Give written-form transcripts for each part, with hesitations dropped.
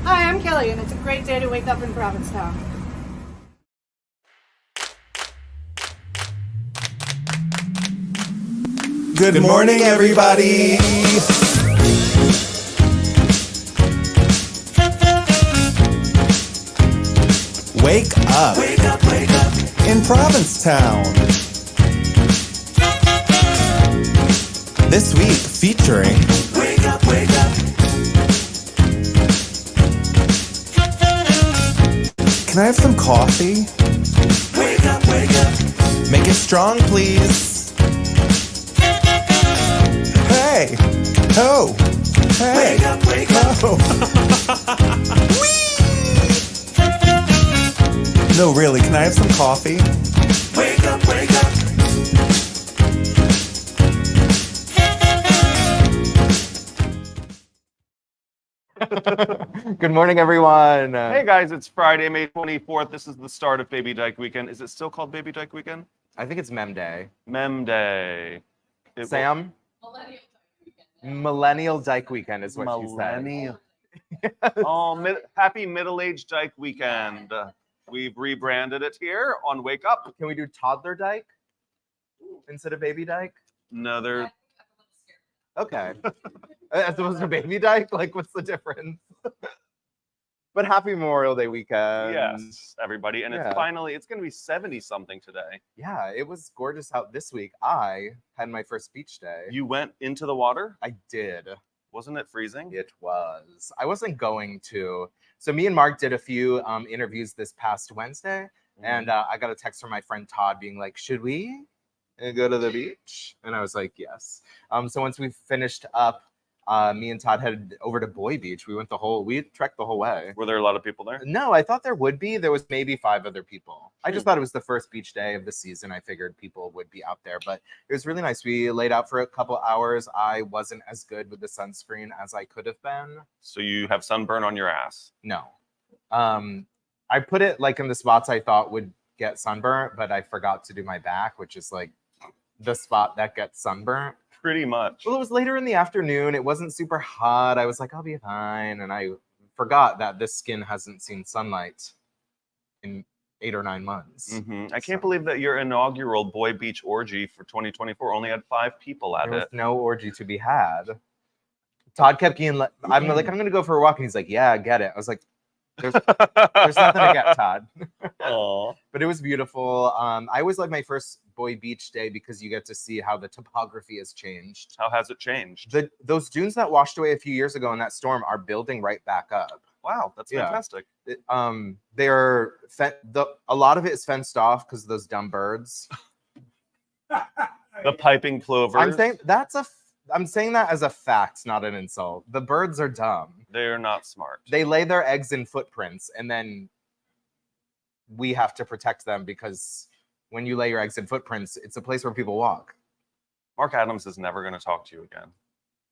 Hi, I'm Kelly, and it's a great day to wake up in Provincetown. Good morning, everybody. Wake up. Wake up, wake up. In Provincetown. This week featuring Wake up, wake up. Can I have some coffee? Wake up, wake up. Make it strong, please. Hey. Oh. Hey. Wake up, wake up. Oh. Whee! No, really, can I have some coffee? Wake up, wake up. Good morning, everyone. Hey guys, it's Friday, May 24th. This is the start of Baby Dyke Weekend. Is it still called Baby Dyke Weekend? I think it's Mem Day. Mem Day. Sam? Millennial Dyke Weekend is what she said. Millennial. Oh, happy middle-aged Dyke Weekend. We've rebranded it here on Wake Up. Can we do Toddler Dyke instead of Baby Dyke? No, they're... Okay. As opposed to Baby Dyke? Like, what's the difference? But happy Memorial Day weekend. Yes, everybody. And Yeah. it's finally, it's going to be 70-something today. Yeah, it was gorgeous out this week. I had my first beach day. You went into the water? I did. Wasn't it freezing? It was. I wasn't going to. So me and Mark did a few interviews this past Wednesday. And I got a text from my friend Todd being like, should we go to the beach? And I was like, yes. So once we finished up, me and Todd headed over to Boy Beach. We trekked the whole way. Were there a lot of people there? No, I thought there would be. There was maybe 5 other people. I just thought it was the first beach day of the season. I figured people would be out there, but it was really nice. We laid out for a couple hours. I wasn't as good with the sunscreen as I could have been. So you have sunburn on your ass? No. I put it like in the spots I thought would get sunburnt, but I forgot to do my back, which is like the spot that gets sunburnt. Pretty much. Well, it was later in the afternoon. It wasn't super hot. I was like, I'll be fine. And I forgot that this skin hasn't seen sunlight in 8 or 9 months. I can't believe that your inaugural Boy Beach orgy for 2024 only had 5 people at There was it. no orgy to be had. Todd kept getting, I'm like, I'm going to go for a walk. And he's like, yeah, I get it. I was like, there's nothing to get, Todd. Aw. But it was beautiful. I always like my first Boy Beach day because you get to see how the topography has changed. How has it changed? Those dunes that washed away a few years ago in that storm are building right back up. Wow, that's Yeah. fantastic. They're a lot of it is fenced off because of those dumb birds. The piping plovers. I'm saying that as a fact, not an insult. The birds are dumb. They're not smart. They lay their eggs in footprints, and then we have to protect them because when you lay your eggs in footprints, it's a place where people walk. Mark Adams is never going to talk to you again.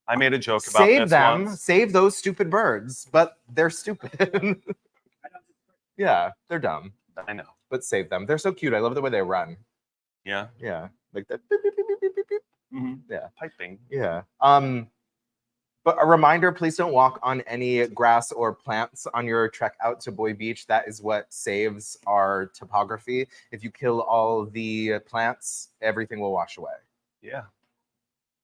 I made a joke about this once. Save those stupid birds, but they're stupid. Yeah, they're dumb, I know. but save them. They're so cute. I love the way they run. Yeah. Yeah, like that. Beep, beep, beep, beep, beep, beep, beep. Yeah. Piping. Yeah. But a reminder, please don't walk on any grass or plants on your trek out to Boy Beach. That is what saves our topography. If you kill all the plants, everything will wash away. Yeah.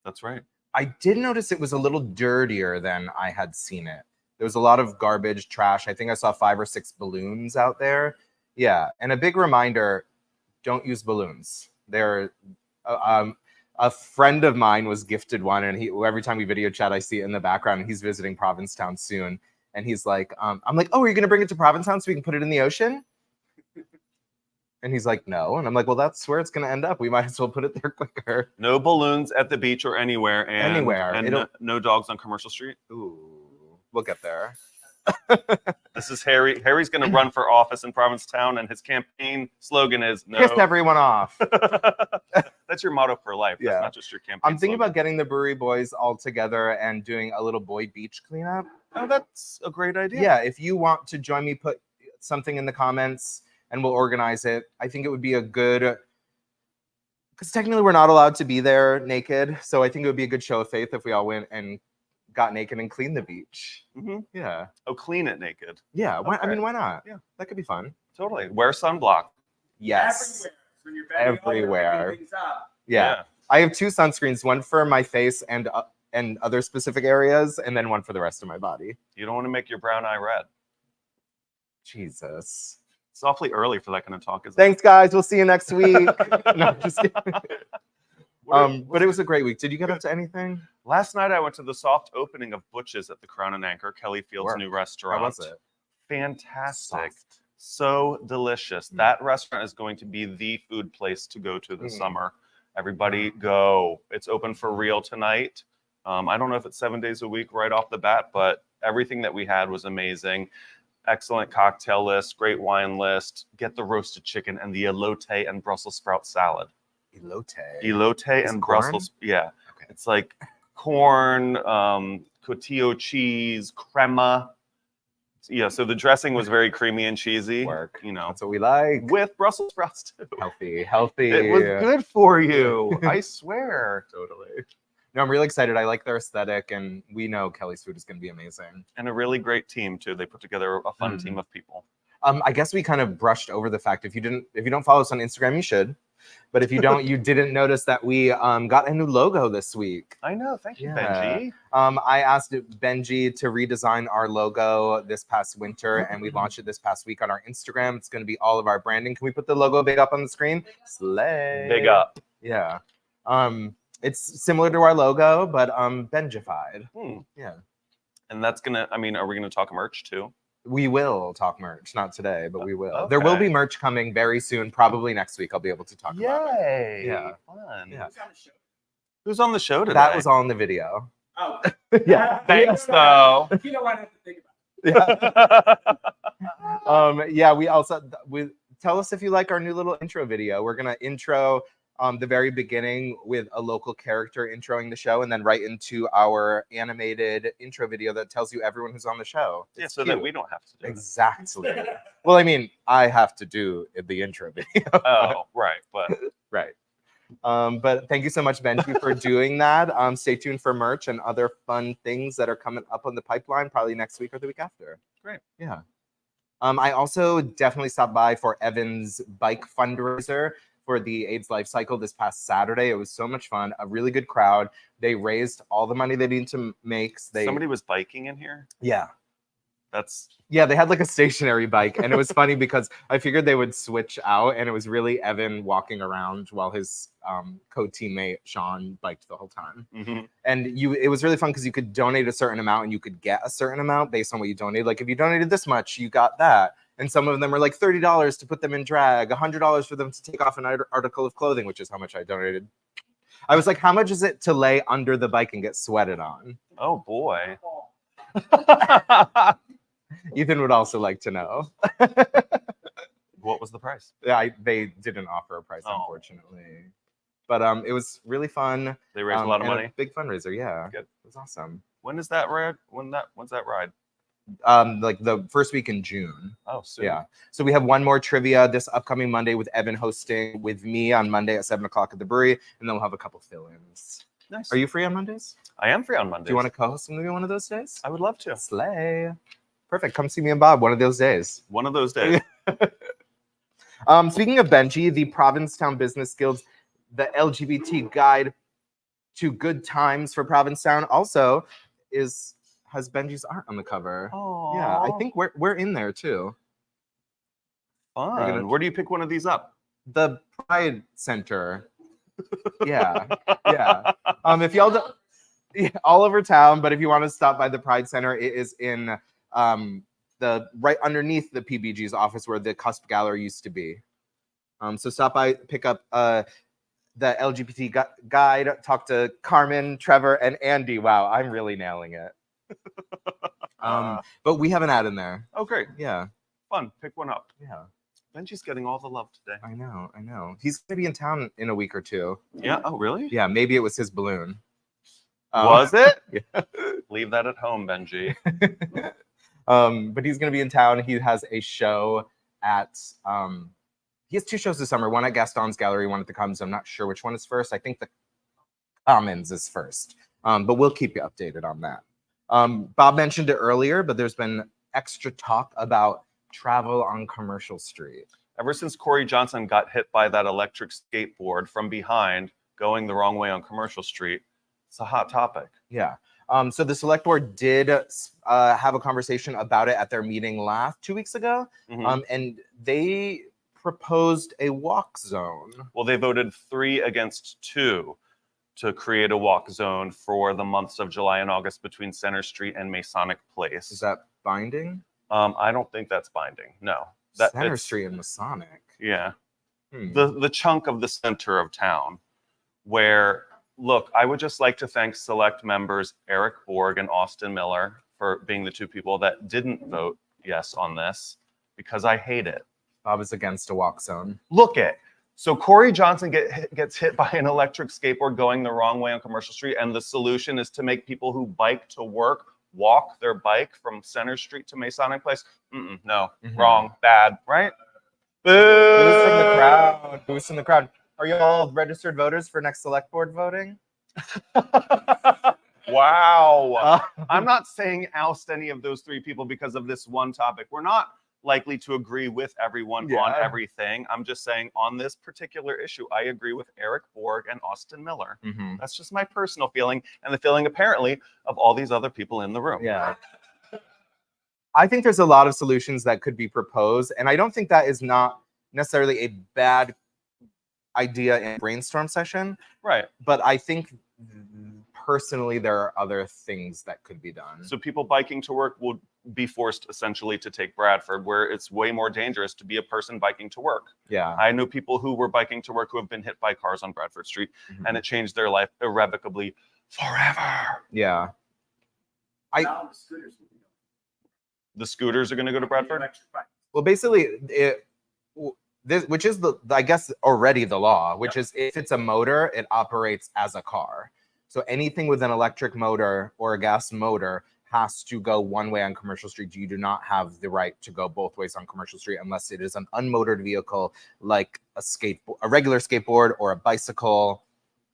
That's right. I did notice it was a little dirtier than I had seen it. There was a lot of garbage, trash. I think I saw 5 or 6 balloons out there. Yeah. And a big reminder, don't use balloons. They're a friend of mine was gifted one, and every time we video chat, I see it in the background, and he's visiting Provincetown soon. And he's like, I'm like, oh, are you going to bring it to Provincetown so we can put it in the ocean? And he's like, no. And I'm like, well, that's where it's going to end up. We might as well put it there quicker. No balloons at the beach or anywhere. And, Anywhere. And no dogs on Commercial Street. Ooh, we'll get there. This is Harry. Harry's going to run for office in Provincetown, and his campaign slogan is no. Piss everyone off. That's your motto for life. Yeah. That's not just your campaign. I'm thinking slogan. about getting the brewery boys all together and doing a little Boy Beach cleanup. Oh, that's a great idea. Yeah, if you want to join me, put something in the comments and we'll organize it. I think it would be a good, because technically we're not allowed to be there naked. So I think it would be a good show of faith if we all went and got naked and cleaned the beach. Mm-hmm. Yeah. Oh, clean it naked. Yeah. Why, I Okay. mean, why not? Yeah. That could be fun. Totally. Wear sunblock. Yes. When you're bending over, Everywhere. picking things up. Yeah. I have 2 sunscreens, one for my face and other specific areas, and then one for the rest of my body. You don't want to make your brown eye red. Jesus. It's awfully early for that kind of talk, isn't Thanks, guys. We'll see you next week. No, just kidding. it? But it was a great week. Did you get up to anything? Last night I went to the soft opening of Butch's at the Crown and Anchor, Kelly Field's Work. new How restaurant. was it? Fantastic. Soft. So delicious. That restaurant is going to be the food place to go to this summer. Everybody go. It's open for real tonight. I don't know if it's 7 days a week right off the bat, but everything that we had was amazing. Excellent cocktail list, great wine list. Get the roasted chicken and the elote and Brussels sprout salad. Elote. Elote Is and it corn? Brussels. Yeah. Okay. It's like corn, cotillon cheese, crema. Yeah, so the dressing was very creamy and cheesy. Work. You know, That's what we like. with Brussels sprouts too. Healthy. It was good for you. I swear. Totally. No, I'm really excited. I like their aesthetic, and we know Kelly's food is going to be amazing. And a really great team too. They put together a fun Mhm. team of people. I guess we kind of brushed over the fact if you don't follow us on Instagram, you should. But if you don't, you didn't notice that we got a new logo this week. I know. Thank you, Yeah. Benji. I asked Benji to redesign our logo this past winter, and we launched it this past week on our Instagram. It's going to be all of our branding. Can we put the logo big up on the screen? Slay. Big up. Yeah. It's similar to our logo, but Benjified. Yeah. And that's gonna. I mean, are we gonna talk merch too? We will talk merch, not today, but we will. There will Okay. be merch coming very soon, probably next week. I'll be able to talk about it. Yay! Yeah. Fun. Yeah. Who's on the show? Who's on the show today? That was all in the video. Oh. Yeah. Thanks, though. You know what I have to think about. Yeah. We also tell us if you like our new little intro video. We're gonna intro the very beginning with a local character introing the show, and then right into our animated intro video that tells you everyone who's on the show. Yeah, It's so that cute. we don't have to do it. Exactly. Well, I mean, I have to do the intro video. Oh, right. But Right. But thank you so much, Benji, for doing that. Stay tuned for merch and other fun things that are coming up on the pipeline, probably next week or the week after. Great. Yeah. I also definitely stopped by for Evan's bike fundraiser for the AIDS Life Cycle this past Saturday. It was so much fun. A really good crowd. They raised all the money they needed to make. somebody was biking in here. Yeah. Yeah, They had like a stationary bike, and it was funny because I figured they would switch out, and it was really Evan walking around while his co-teammate Sean biked the whole time. Mhm. And it was really fun because you could donate a certain amount, and you could get a certain amount based on what you donated. Like if you donated this much, you got that. And some of them were like $30 to put them in drag, $100 for them to take off an article of clothing, which is how much I donated. I was like, how much is it to lay under the bike and get sweated on? Oh boy. Ethan would also like to know. What was the price? They didn't offer a price, Oh. unfortunately. But it was really fun. They raised a lot of and money. Big fundraiser, yeah. Good. It was awesome. When is that ride? When's that ride? Like the first week in June. Oh, soon. Yeah. So we have one more trivia this upcoming Monday with Evan hosting with me on Monday at 7:00 at the brewery, and then we'll have a couple fill-ins. Nice. Are you free on Mondays? I am free on Monday. Do you want to co-host with me one of those days? I would love to. Slay. Perfect. Come see me and Bob one of those days. One of those days. Speaking of Benji, the Provincetown Business Guild's the LGBT Guide to Good Times for Provincetown also has Benji's art on the cover. Oh, Yeah, I think we're in there too. fun. Where do you pick one of these up? The Pride Center. Yeah, yeah. If y'all don't, yeah, all over town, but if you want to stop by the Pride Center, it is in the right underneath the PBG's office where the Cusp Gallery used to be. So stop by, pick up the LGBT guide, talk to Carmen, Trevor, and Andy. Wow, I'm really nailing it. But we have an ad in there. Oh, great. Yeah, Fun. Pick one up. yeah. Benji's getting all the love today. I know. He's gonna be in town in a week or two. Yeah. Oh, really? Yeah, maybe it was his balloon. Was it? Yeah. Leave that at home, Benji. But he's gonna be in town. He has a show at he has two shows this summer, one at Gaston's Gallery, one at the Commons. I'm not sure which one is first. I think the Commons is first. But we'll keep you updated on that. Bob mentioned it earlier, but there's been extra talk about travel on Commercial Street. Ever since Corey Johnson got hit by that electric skateboard from behind going the wrong way on Commercial Street, it's a hot topic. Yeah. So the select board did have a conversation about it at their meeting 2 weeks ago, and they proposed a walk zone. Well, they voted 3 against 2 to create a walk zone for the months of July and August between Center Street and Masonic Place. Is that binding? I don't think that's binding. No. Center Street and Masonic. Yeah. The chunk of the center of town where, look, I would just like to thank select members Eric Borg and Austin Miller for being the 2 people that didn't vote yes on this because I hate it. Bob is against a walk zone. Look at. So Corey Johnson gets hit by an electric skateboard going the wrong way on Commercial Street, and the solution is to make people who bike to work walk their bike from Center Street to Masonic Place. No, wrong, bad, right? Boo! Boost from the crowd. Boost from the crowd. Are you all registered voters for next select board voting? Wow. I'm not saying oust any of those 3 people because of this one topic. We're not likely to agree with everyone on everything. I'm just saying on this particular issue, I agree with Eric Borg and Austin Miller. That's just my personal feeling and the feeling apparently of all these other people in the room. Yeah. I think there's a lot of solutions that could be proposed, and I don't think that is not necessarily a bad idea in a brainstorm session. Right. But I think personally there are other things that could be done. So people biking to work will be forced essentially to take Bradford, where it's way more dangerous to be a person biking to work. Yeah. I know people who were biking to work who have been hit by cars on Bradford Street, and it changed their life irrevocably forever. Yeah. Now the scooters will be going. The scooters are going to go to Bradford? Electric bike. Well, basically, this, which is I guess already the law, which is if it's a motor, it operates as a car. So anything with an electric motor or a gas motor has to go one way on Commercial Street. You do not have the right to go both ways on Commercial Street unless it is an unmotored vehicle like a regular skateboard or a bicycle.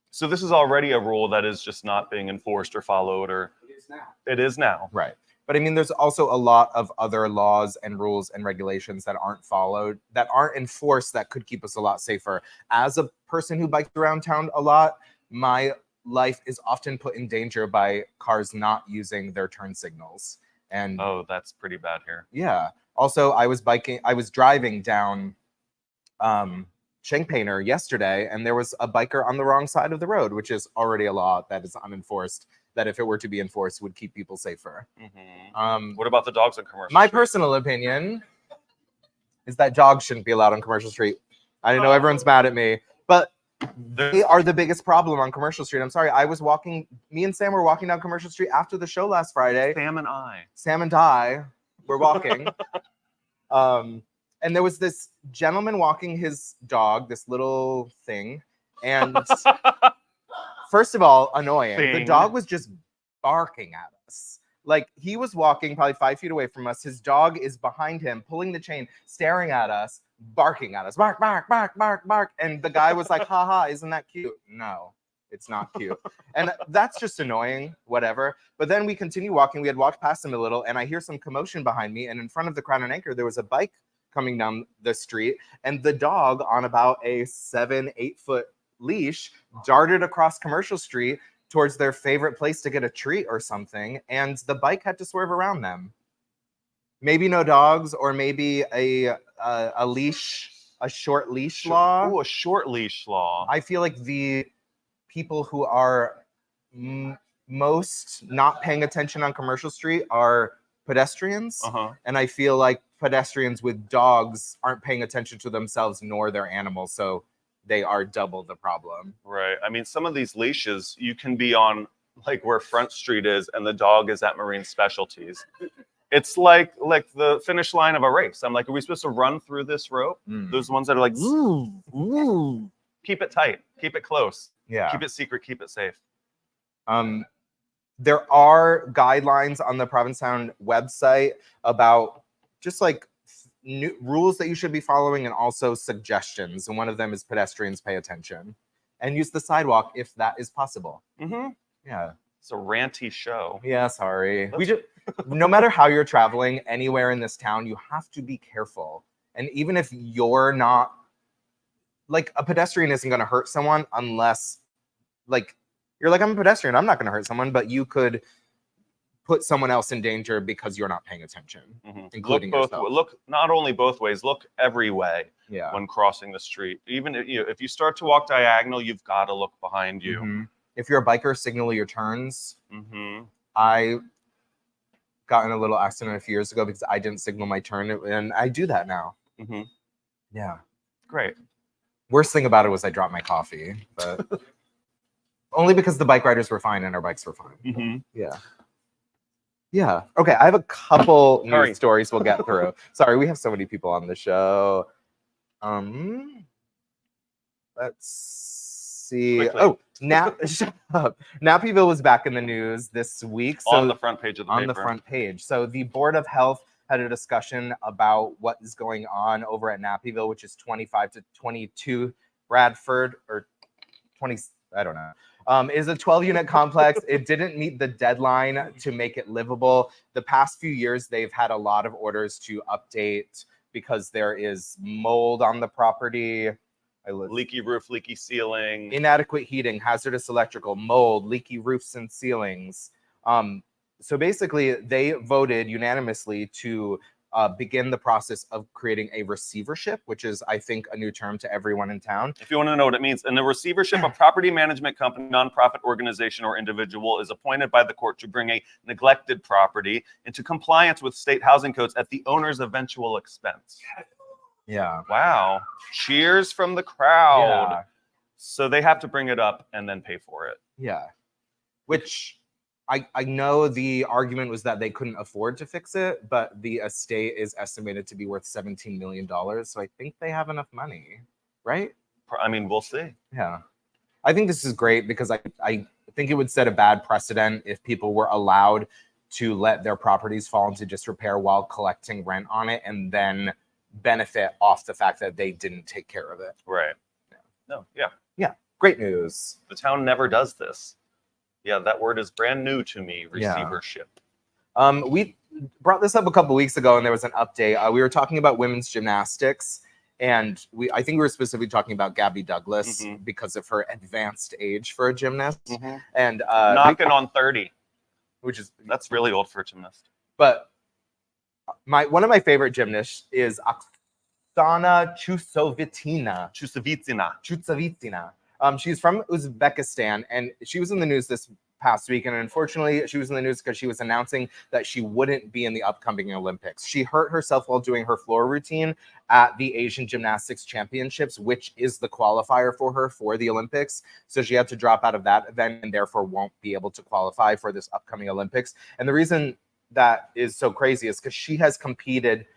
So this is already a rule that is just not being enforced or followed, or It is now. it is now. Right. But I mean, there's also a lot of other laws and rules and regulations that aren't followed, that aren't enforced, that could keep us a lot safer. As a person who bikes around town a lot, my life is often put in danger by cars not using their turn signals. And Oh, that's pretty bad here. yeah. Also, I was driving down Champaigner yesterday, and there was a biker on the wrong side of the road, which is already a law that is unenforced, that if it were to be enforced would keep people safer. What about the dogs on Commercial My Street? personal opinion is that dogs shouldn't be allowed on Commercial Street. I know everyone's mad at me, but they are the biggest problem on Commercial Street. I'm sorry. Me and Sam were walking down Commercial Street after the show last Friday. Sam and I. Sam and I were walking. And there was this gentleman walking his dog, this little thing. And first of all, annoying. The Thing. dog was just barking at us. Like, he was walking probably 5 feet away from us. His dog is behind him, pulling the chain, staring at us, barking at us. Bark, bark, bark, bark, bark. And the guy was like, haha, isn't that cute? No, it's not cute. And that's just annoying, whatever. But then we continue walking. We had walked past him a little, and I hear some commotion behind me. And in front of the Crown and Anchor, there was a bike coming down the street. And the dog, on about a 7-8 foot leash, darted across Commercial Street towards their favorite place to get a treat or something, and the bike had to swerve around them. Maybe no dogs, or maybe a leash, a short leash law. Oh, a short leash law. I feel like the people who are most not paying attention on Commercial Street are pedestrians, and I feel like pedestrians with dogs aren't paying attention to themselves nor their animals, so they are double the problem. Right. I mean, some of these leashes, you can be on like where Front Street is and the dog is at Marine Specialties. It's like the finish line of a race. I'm like, are we supposed to run through this rope? Those ones that are like, ooh. Keep it tight. Keep it close. Yeah. Keep it secret. Keep it safe. There are guidelines on the Provincetown website about just like new rules that you should be following, and also suggestions. And one of them is pedestrians pay attention and use the sidewalk if that is possible. Yeah. It's a ranty show. Yeah, sorry. We just, no matter how you're traveling anywhere in this town, you have to be careful. And even if you're not, like, a pedestrian isn't going to hurt someone unless, like, you're like, I'm a pedestrian, I'm not going to hurt someone, but you could put someone else in danger because you're not paying attention, including yourself. Look not only both ways, look every way Yeah. when crossing the street. Even if you start to walk diagonal, you've got to look behind you. If you're a biker, signal your turns. Mm-hmm. I got in a little accident a few years ago because I didn't signal my turn, and I do that now. Mm-hmm. Yeah. Great. Worst thing about it was I dropped my coffee, but only because the bike riders were fine and our bikes were fine. Mm-hmm. Yeah. Yeah. Okay. I have a couple Hurry. news stories we'll get through. Sorry, we have so many people on the show. Let's see. Quickly. Oh, shut up. Nappyville was back in the news this week. So On the front page of the on paper. the front page. So the Board of Health had a discussion about what is going on over at Nappyville, which is 25 to 22 Bradford, or 20, I don't know. Is a 12-unit complex. It didn't meet the deadline to make it livable. The past few years, they've had a lot of orders to update because there is mold on the property. Leaky roof, leaky ceiling. Inadequate heating, hazardous electrical, mold, leaky roofs and ceilings. So basically, they voted unanimously to begin the process of creating a receivership, which is, I think, a new term to everyone in town. If you want to know what it means, in the receivership, a property management company, nonprofit organization, or individual is appointed by the court to bring a neglected property into compliance with state housing codes at the owner's eventual expense. Yeah. Wow. Cheers from the crowd. Yeah. So they have to bring it up and then pay for it. Yeah. Which I know the argument was that they couldn't afford to fix it, but the estate is estimated to be worth $17 million. So I think they have enough money, right? I mean, we'll see. Yeah. I think this is great because I think it would set a bad precedent if people were allowed to let their properties fall into disrepair while collecting rent on it and then benefit off the fact that they didn't take care of it. Right. Yeah. No, yeah. Yeah. Great news. The town never does this. Yeah, that word is brand new to me, receivership. We brought this up a couple weeks ago and there was an update. We were talking about women's gymnastics, and I think we were specifically talking about Gabby Douglas because of her advanced age for a gymnast. And knocking on 30. That's really old for a gymnast. But one of my favorite gymnasts is Oksana Chusovitsina. She's from Uzbekistan, and she was in the news this past week. And unfortunately, she was in the news because she was announcing that she wouldn't be in the upcoming Olympics. She hurt herself while doing her floor routine at the Asian Gymnastics Championships, which is the qualifier for her for the Olympics. So she had to drop out of that event and therefore won't be able to qualify for this upcoming Olympics. And the reason that is so crazy is because she has competed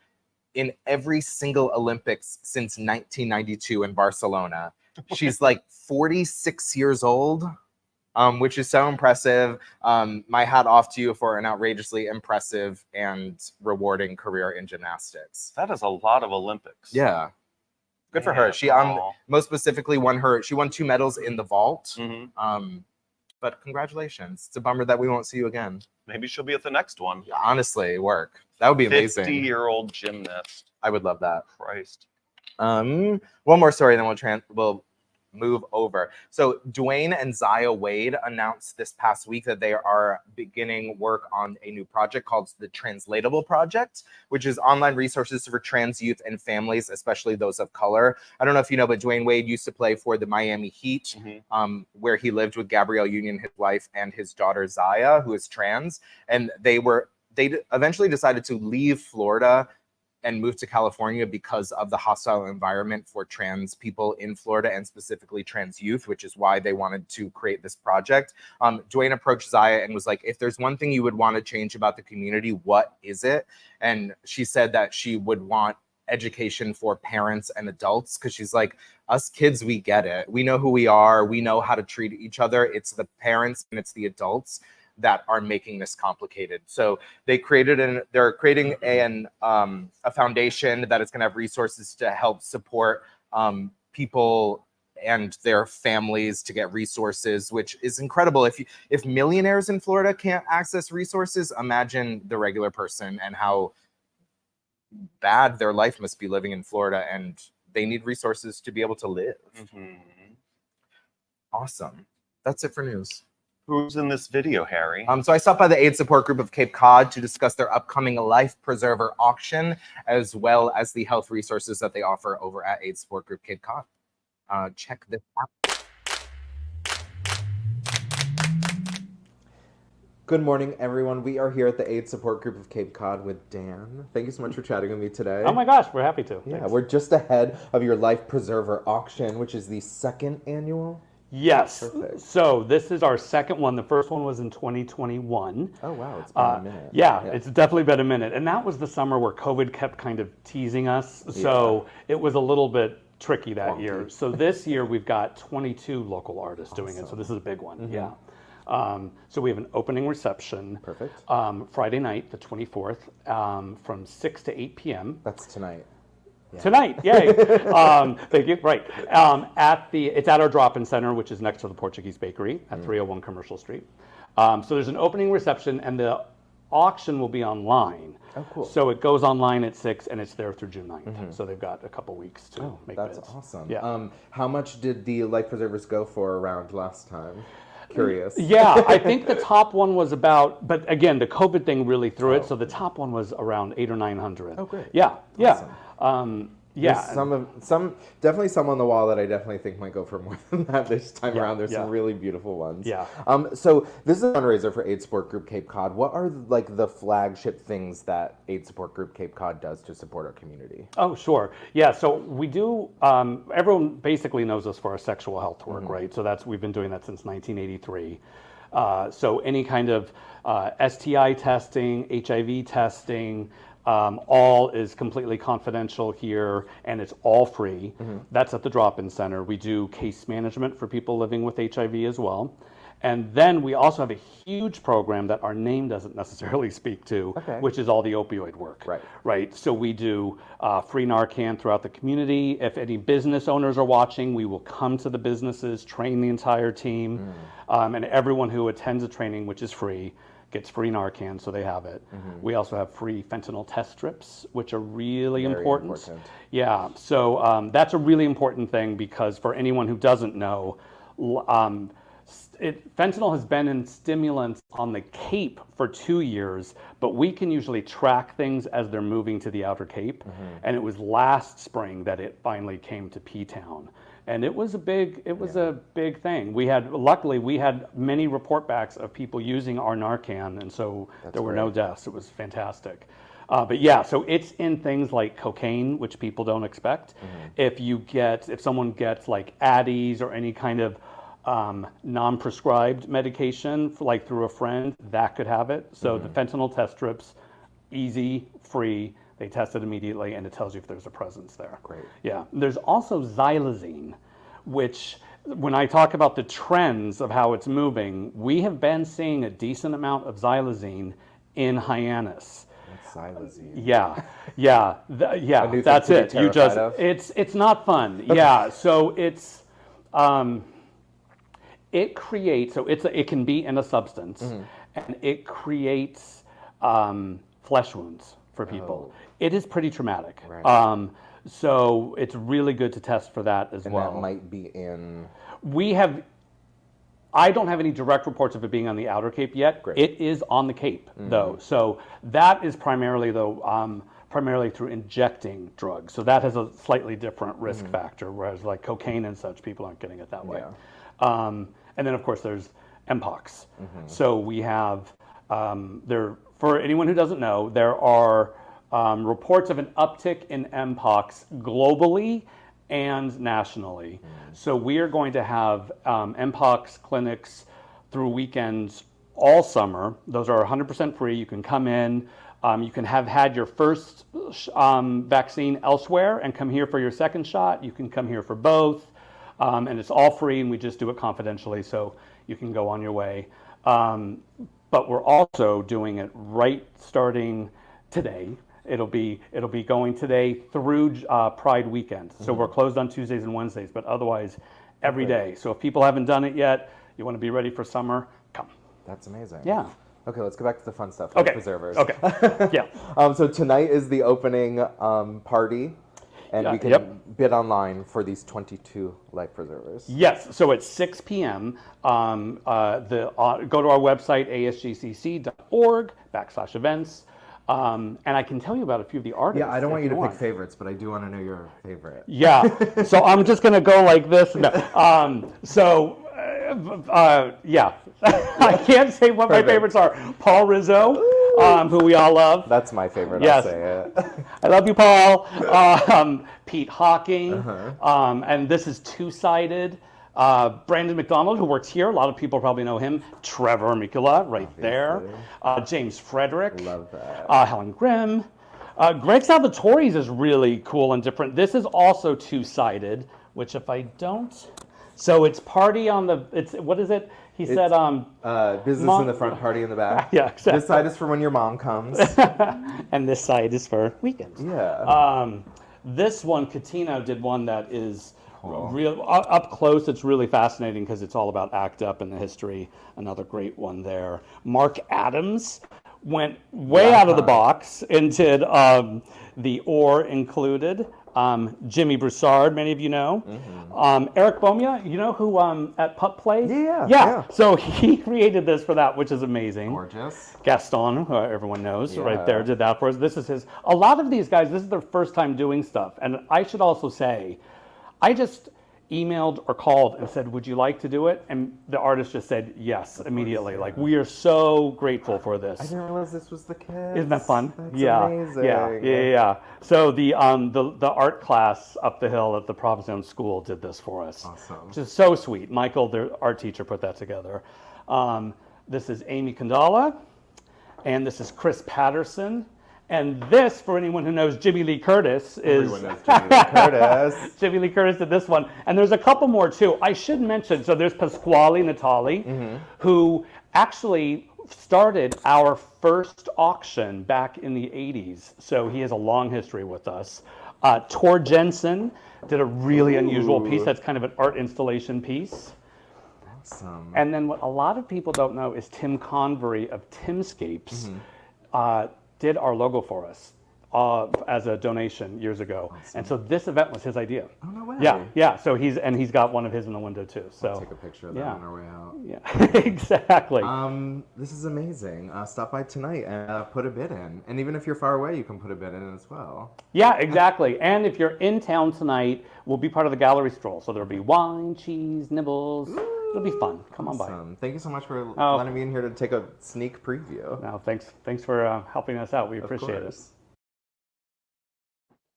in every single Olympics since 1992 in Barcelona. She's like 46 years old, which is so impressive. My hat off to you for an outrageously impressive and rewarding career in gymnastics. That is a lot of Olympics. Yeah. Good for her. She most specifically she won 2 medals in the vault. But congratulations. It's a bummer that we won't see you again. Maybe she'll be at the next one. Honestly, work. That would be amazing. 50-year-old gymnast. I would love that. Christ. One more story, then we'll move over. So Dwayne and Zaya Wade announced this past week that they are beginning work on a new project called the Translatable Project, which is online resources for trans youth and families, especially those of color. I don't know if you know, but Dwayne Wade used to play for the Miami Heat, where he lived with Gabrielle Union, his wife, and his daughter Zaya, who is trans. And they eventually decided to leave Florida and moved to California because of the hostile environment for trans people in Florida and specifically trans youth, which is why they wanted to create this project. Dwayne approached Zaya and was like, if there's one thing you would want to change about the community, what is it? And she said that she would want education for parents and adults, because she's like, us kids, we get it. We know who we are. We know how to treat each other. It's the parents and it's the adults that are making this complicated. So they're creating a foundation that is going to have resources to help support people and their families to get resources, which is incredible. If millionaires in Florida can't access resources, imagine the regular person and how bad their life must be living in Florida, and they need resources to be able to live. Awesome. That's it for news. Who's in this video, Harry? So I stopped by the AIDS support group of Cape Cod to discuss their upcoming life preserver auction, as well as the health resources that they offer over at AIDS support group Cape Cod. Check this out. Good morning, everyone. We are here at the AIDS support group of Cape Cod with Dan. Thank you so much for chatting with me today. Oh my gosh, we're happy to. Yeah, Thanks. we're just ahead of your life preserver auction, which is the second annual. Yes. Perfect. So this is our second one. The first one was in 2021. Oh wow, it's been a minute. Yeah, it's definitely been a minute. And that was the summer where COVID kept kind of teasing us. So it was a little bit tricky that year. So this year we've got 22 local artists doing it. So this is a big one. Yeah. So we have an opening reception. Perfect. Friday night, the 24th, from 6 to 8 p.m. That's tonight. Yeah. Tonight, yay! Thank you. Right, it's at our drop-in center, which is next to the Portuguese Bakery at 301 Commercial Street. So there's an opening reception, and the auction will be online. Oh, cool. So it goes online at 6, and it's there through June 9th. So they've got a couple weeks to make bids. That's awesome. Yeah. How much did the life preservers go for around last time? Curious. Yeah, I think the top one was about, but again, the COVID thing really threw it. So the top one was around 800 or 900. Oh, great. Yeah, yeah. There's some definitely some on the wall that I definitely think might go for more than that this time around. There's some really beautiful ones. Yeah. So this is a fundraiser for AIDS Support Group Cape Cod. What are like the flagship things that AIDS Support Group Cape Cod does to support our community? Oh, sure. Yeah. So we do. Everyone basically knows us for our sexual health work, right? So we've been doing that since 1983. So any kind of STI testing, HIV testing. All is completely confidential here, and it's all free. That's at the drop-in center. We do case management for people living with HIV as well. And then we also have a huge program that our name doesn't necessarily speak to, which is all the opioid work. Right. So we do free Narcan throughout the community. If any business owners are watching, we will come to the businesses, train the entire team, and everyone who attends a training, which is free, gets free Narcan, so they have it. We also have free fentanyl test strips, which are really important. Yeah, so that's a really important thing because for anyone who doesn't know, fentanyl has been in stimulants on the Cape for 2 years, but we can usually track things as they're moving to the Outer Cape. And it was last spring that it finally came to P-Town. And it was a big thing. Luckily we had many report backs of people using our Narcan, and so there were no deaths. It was fantastic. But yeah, so it's in things like cocaine, which people don't expect. If someone gets like Addies or any kind of non-prescribed medication, like through a friend, that could have it. So the fentanyl test strips, easy, free. They test it immediately, and it tells you if there's a presence there. Great. Yeah. There's also xylazine, which, when I talk about the trends of how it's moving, we have been seeing a decent amount of xylazine in Hyannis. What's xylazine? Yeah. That's it. It's not fun. Yeah. So it creates. So it can be in a substance, and it creates flesh wounds for people. It is pretty traumatic. So it's really good to test for that as well. And that might be in... I don't have any direct reports of it being on the Outer Cape yet. It is on the Cape, though. So that is primarily through injecting drugs. So that has a slightly different risk factor, whereas like cocaine and such, people aren't getting it that way. And then, of course, there's Mpox. So we have, for anyone who doesn't know, there are reports of an uptick in Mpox globally and nationally. So we are going to have Mpox clinics through weekends all summer. Those are 100% free. You can come in. You can have had your first vaccine elsewhere and come here for your second shot. You can come here for both. And it's all free, and we just do it confidentially, so you can go on your way. But we're also doing it starting today. It'll be going today through Pride weekend. So we're closed on Tuesdays and Wednesdays, but otherwise every day. So if people haven't done it yet, you want to be ready for summer, come. That's amazing. Yeah. Okay, let's go back to the fun stuff. Okay. Preservers. Okay. Yeah. So tonight is the opening party, and Yeah, we can yep. bid online for these 22 life preservers. Yes, so at 6 p.m., go to our website, asgcc.org/events, and I can tell you about a few of the artists. Yeah, I don't want you if to pick favorites, but I do want to know your favorite. Yeah, so I'm just going to go like this. No. Yeah, I can't say what my favorites are. Paul Rizzo, who we all love. That's my favorite, Yes. I'll say it. I love you, Paul. Pete Hawking, and this is two-sided. Brandon McDonald, who works here. A lot of people probably know him. Trevor Mikula, right there. James Frederick. Love that. Helen Grimm. Greg Salvatore's is really cool and different. This is also two-sided, which if I don't... So it's party on the... What is it? He said... business in the front, party in the back. Yeah, exactly. This side is for when your mom comes. And this side is for weekends. Yeah. This one, Catino did one that is real up close. It's really fascinating because it's all about ACT UP and the history. Another great one there. Mark Adams went way out of the box and did the Or included. Jimmy Broussard, many of you know. Eric Bomia, you know who at Pup Play? Yeah. So he created this for that, which is amazing. Gorgeous. Gaston, who everyone knows, right there, did that for us. This is his. A lot of these guys, this is their first time doing stuff. And I should also say, I just emailed or called and said, would you like to do it? And the artist just said yes immediately. Like, we are so grateful for this. I didn't realize this was the kids. Isn't that fun? That's amazing. Yeah. So the art class up the hill at the Provincetown School did this for us. Awesome. Which is so sweet. Michael, their art teacher, put that together. This is Amy Kandala, and this is Chris Patterson. And this, for anyone who knows Jimmy Lee Curtis, is... Everyone knows Jimmy Lee Curtis. Jimmy Lee Curtis did this one. And there's a couple more, too. I should mention, so there's Pasquale Natali, who actually started our first auction back in the 80s. So he has a long history with us. Tor Jensen did a really unusual piece. That's kind of an art installation piece. Awesome. And then what a lot of people don't know is Tim Convery of Timscapes did our logo for us as a donation years ago. Awesome. And so this event was his idea. Oh, no way. Yeah. So he's got one of his in the window too. So I'll take a picture of that on our way out. Yeah, exactly. This is amazing. Stop by tonight and put a bid in. And even if you're far away, you can put a bid in as well. Yeah, exactly. And if you're in town tonight, we'll be part of the gallery stroll. So there'll be wine, cheese, nibbles. It'll be fun. Come on by. Thank you so much for letting me in here to take a sneak preview. No, thanks for helping us out. We appreciate it.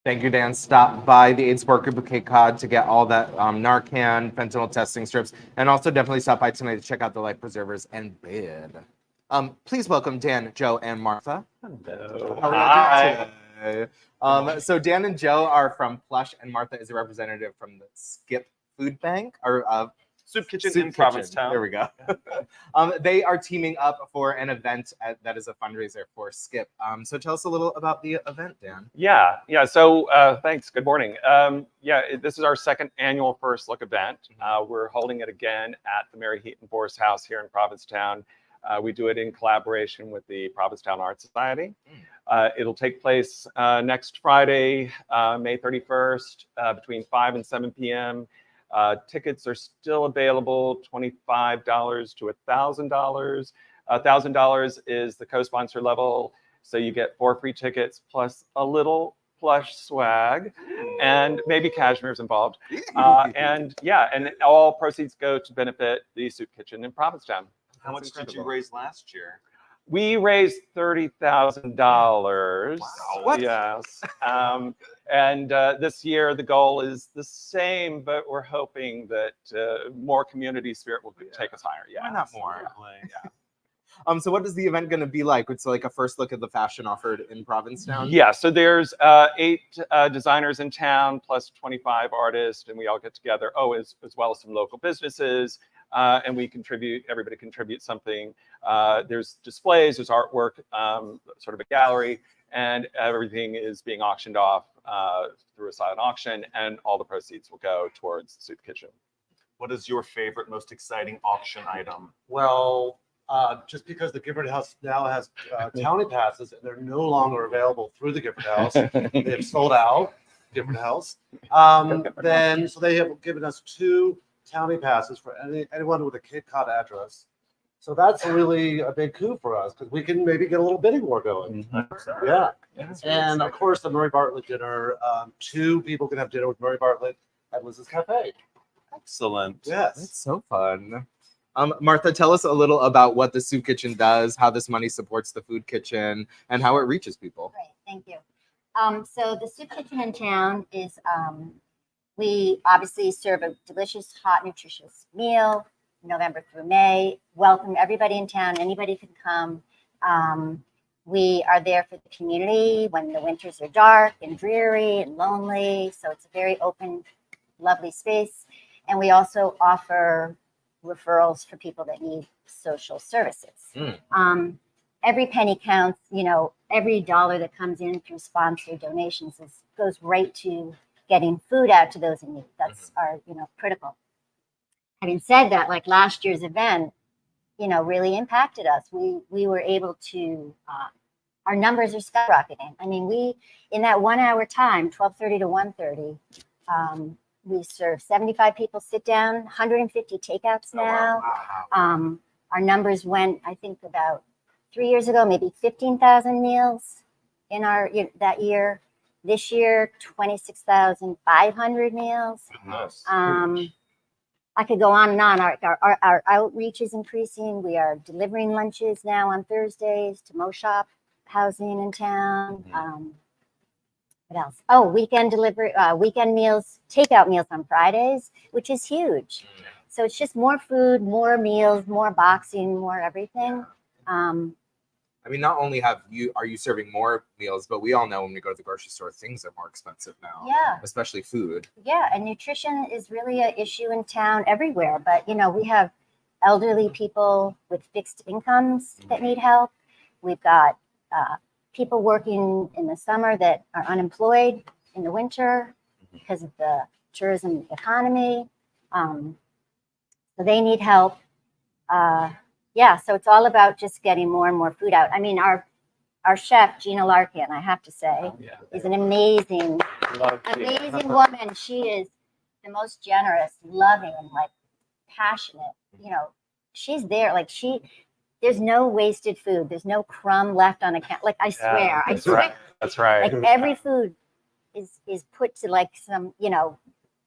Thank you, Dan. Stop by the AIDS Worker Bouquet Cod to get all that Narcan, fentanyl testing strips, and also definitely stop by tonight to check out the life preservers and bid. Please welcome Dan, Joe, and Martha. Hello. Hi. So Dan and Joe are from Plush, and Martha is a representative from the Skip Food Bank, or Soup Kitchen in Provincetown. There we go. They are teaming up for an event that is a fundraiser for Skip. So tell us a little about the event, Dan. Yeah. So thanks. Good morning. This is our second annual First Look event. We're holding it again at the Mary Heaton Forest House here in Provincetown. We do it in collaboration with the Provincetown Art Society. It'll take place next Friday, May 31st, between 5 and 7 p.m. Tickets are still available, $25 to $1,000. $1,000 is the co-sponsor level, so you get 4 free tickets plus a little plush swag, and maybe cashmere's involved. And all proceeds go to benefit the Soup Kitchen in Provincetown. How much did you raise last year? We raised $30,000. Wow. What? Yes. And this year the goal is the same, but we're hoping that more community spirit will take us higher. Yeah. Why not more? Yeah. So what is the event going to be like? It's like a first look at the fashion offered in Provincetown? Yeah, so there's 8 designers in town plus 25 artists, and we all get together. As well as some local businesses. And everybody contributes something. There's displays, there's artwork, sort of a gallery, and everything is being auctioned off through a silent auction, and all the proceeds will go towards the Soup Kitchen. What is your favorite, most exciting auction item? Well, just because the Gifford House now has townie passes and they're no longer available through the Gifford House, they've sold out, Gifford House. Then, so they have given us 2 townie passes for anyone with a Cape Cod address. So that's really a big coup for us because we can maybe get a little bidding war going. Yeah. And of course, the Murray Bartlett dinner. 2 people can have dinner with Murray Bartlett at Liz's Cafe. Excellent. Yes. That's so fun. Martha, tell us a little about what the Soup Kitchen does, how this money supports the food kitchen, and how it reaches people. Great, thank you. So the Soup Kitchen in town is, we obviously serve a delicious, hot, nutritious meal, November through May. Welcome everybody in town. Anybody can come. We are there for the community when the winters are dark and dreary and lonely. So it's a very open, lovely space. And we also offer referrals for people that need social services. Every penny counts. You know, every dollar that comes in through sponsored donations goes right to getting food out to those in need. That's our, critical. Having said that, like last year's event, really impacted us. We were able to, our numbers are skyrocketing. I mean, in that 1 hour time, 12:30 to 1:30, we serve 75 people sit down, 150 takeouts now. Our numbers went, I think, about 3 years ago, maybe 15,000 meals in that year. This year, 26,500 meals. Nice. I could go on and on. Our outreach is increasing. We are delivering lunches now on Thursdays to Mo Shop housing in town. What else? Oh, weekend delivery, weekend meals, takeout meals on Fridays, which is huge. So it's just more food, more meals, more boxing, more everything. I mean, not only are you serving more meals, but we all know when we go to the grocery store, things are more expensive now. Yeah. Especially food. Yeah, and nutrition is really an issue in town everywhere. But, we have elderly people with fixed incomes that need help. We've got people working in the summer that are unemployed in the winter because of the tourism economy. So they need help. So it's all about just getting more and more food out. I mean, our chef, Gina Larkin, I have to say, is an amazing woman. She is the most generous, loving, like passionate. She's there. Like there's no wasted food. There's no crumb left on a counter. Like I swear. That's right. Like every food is put to like some,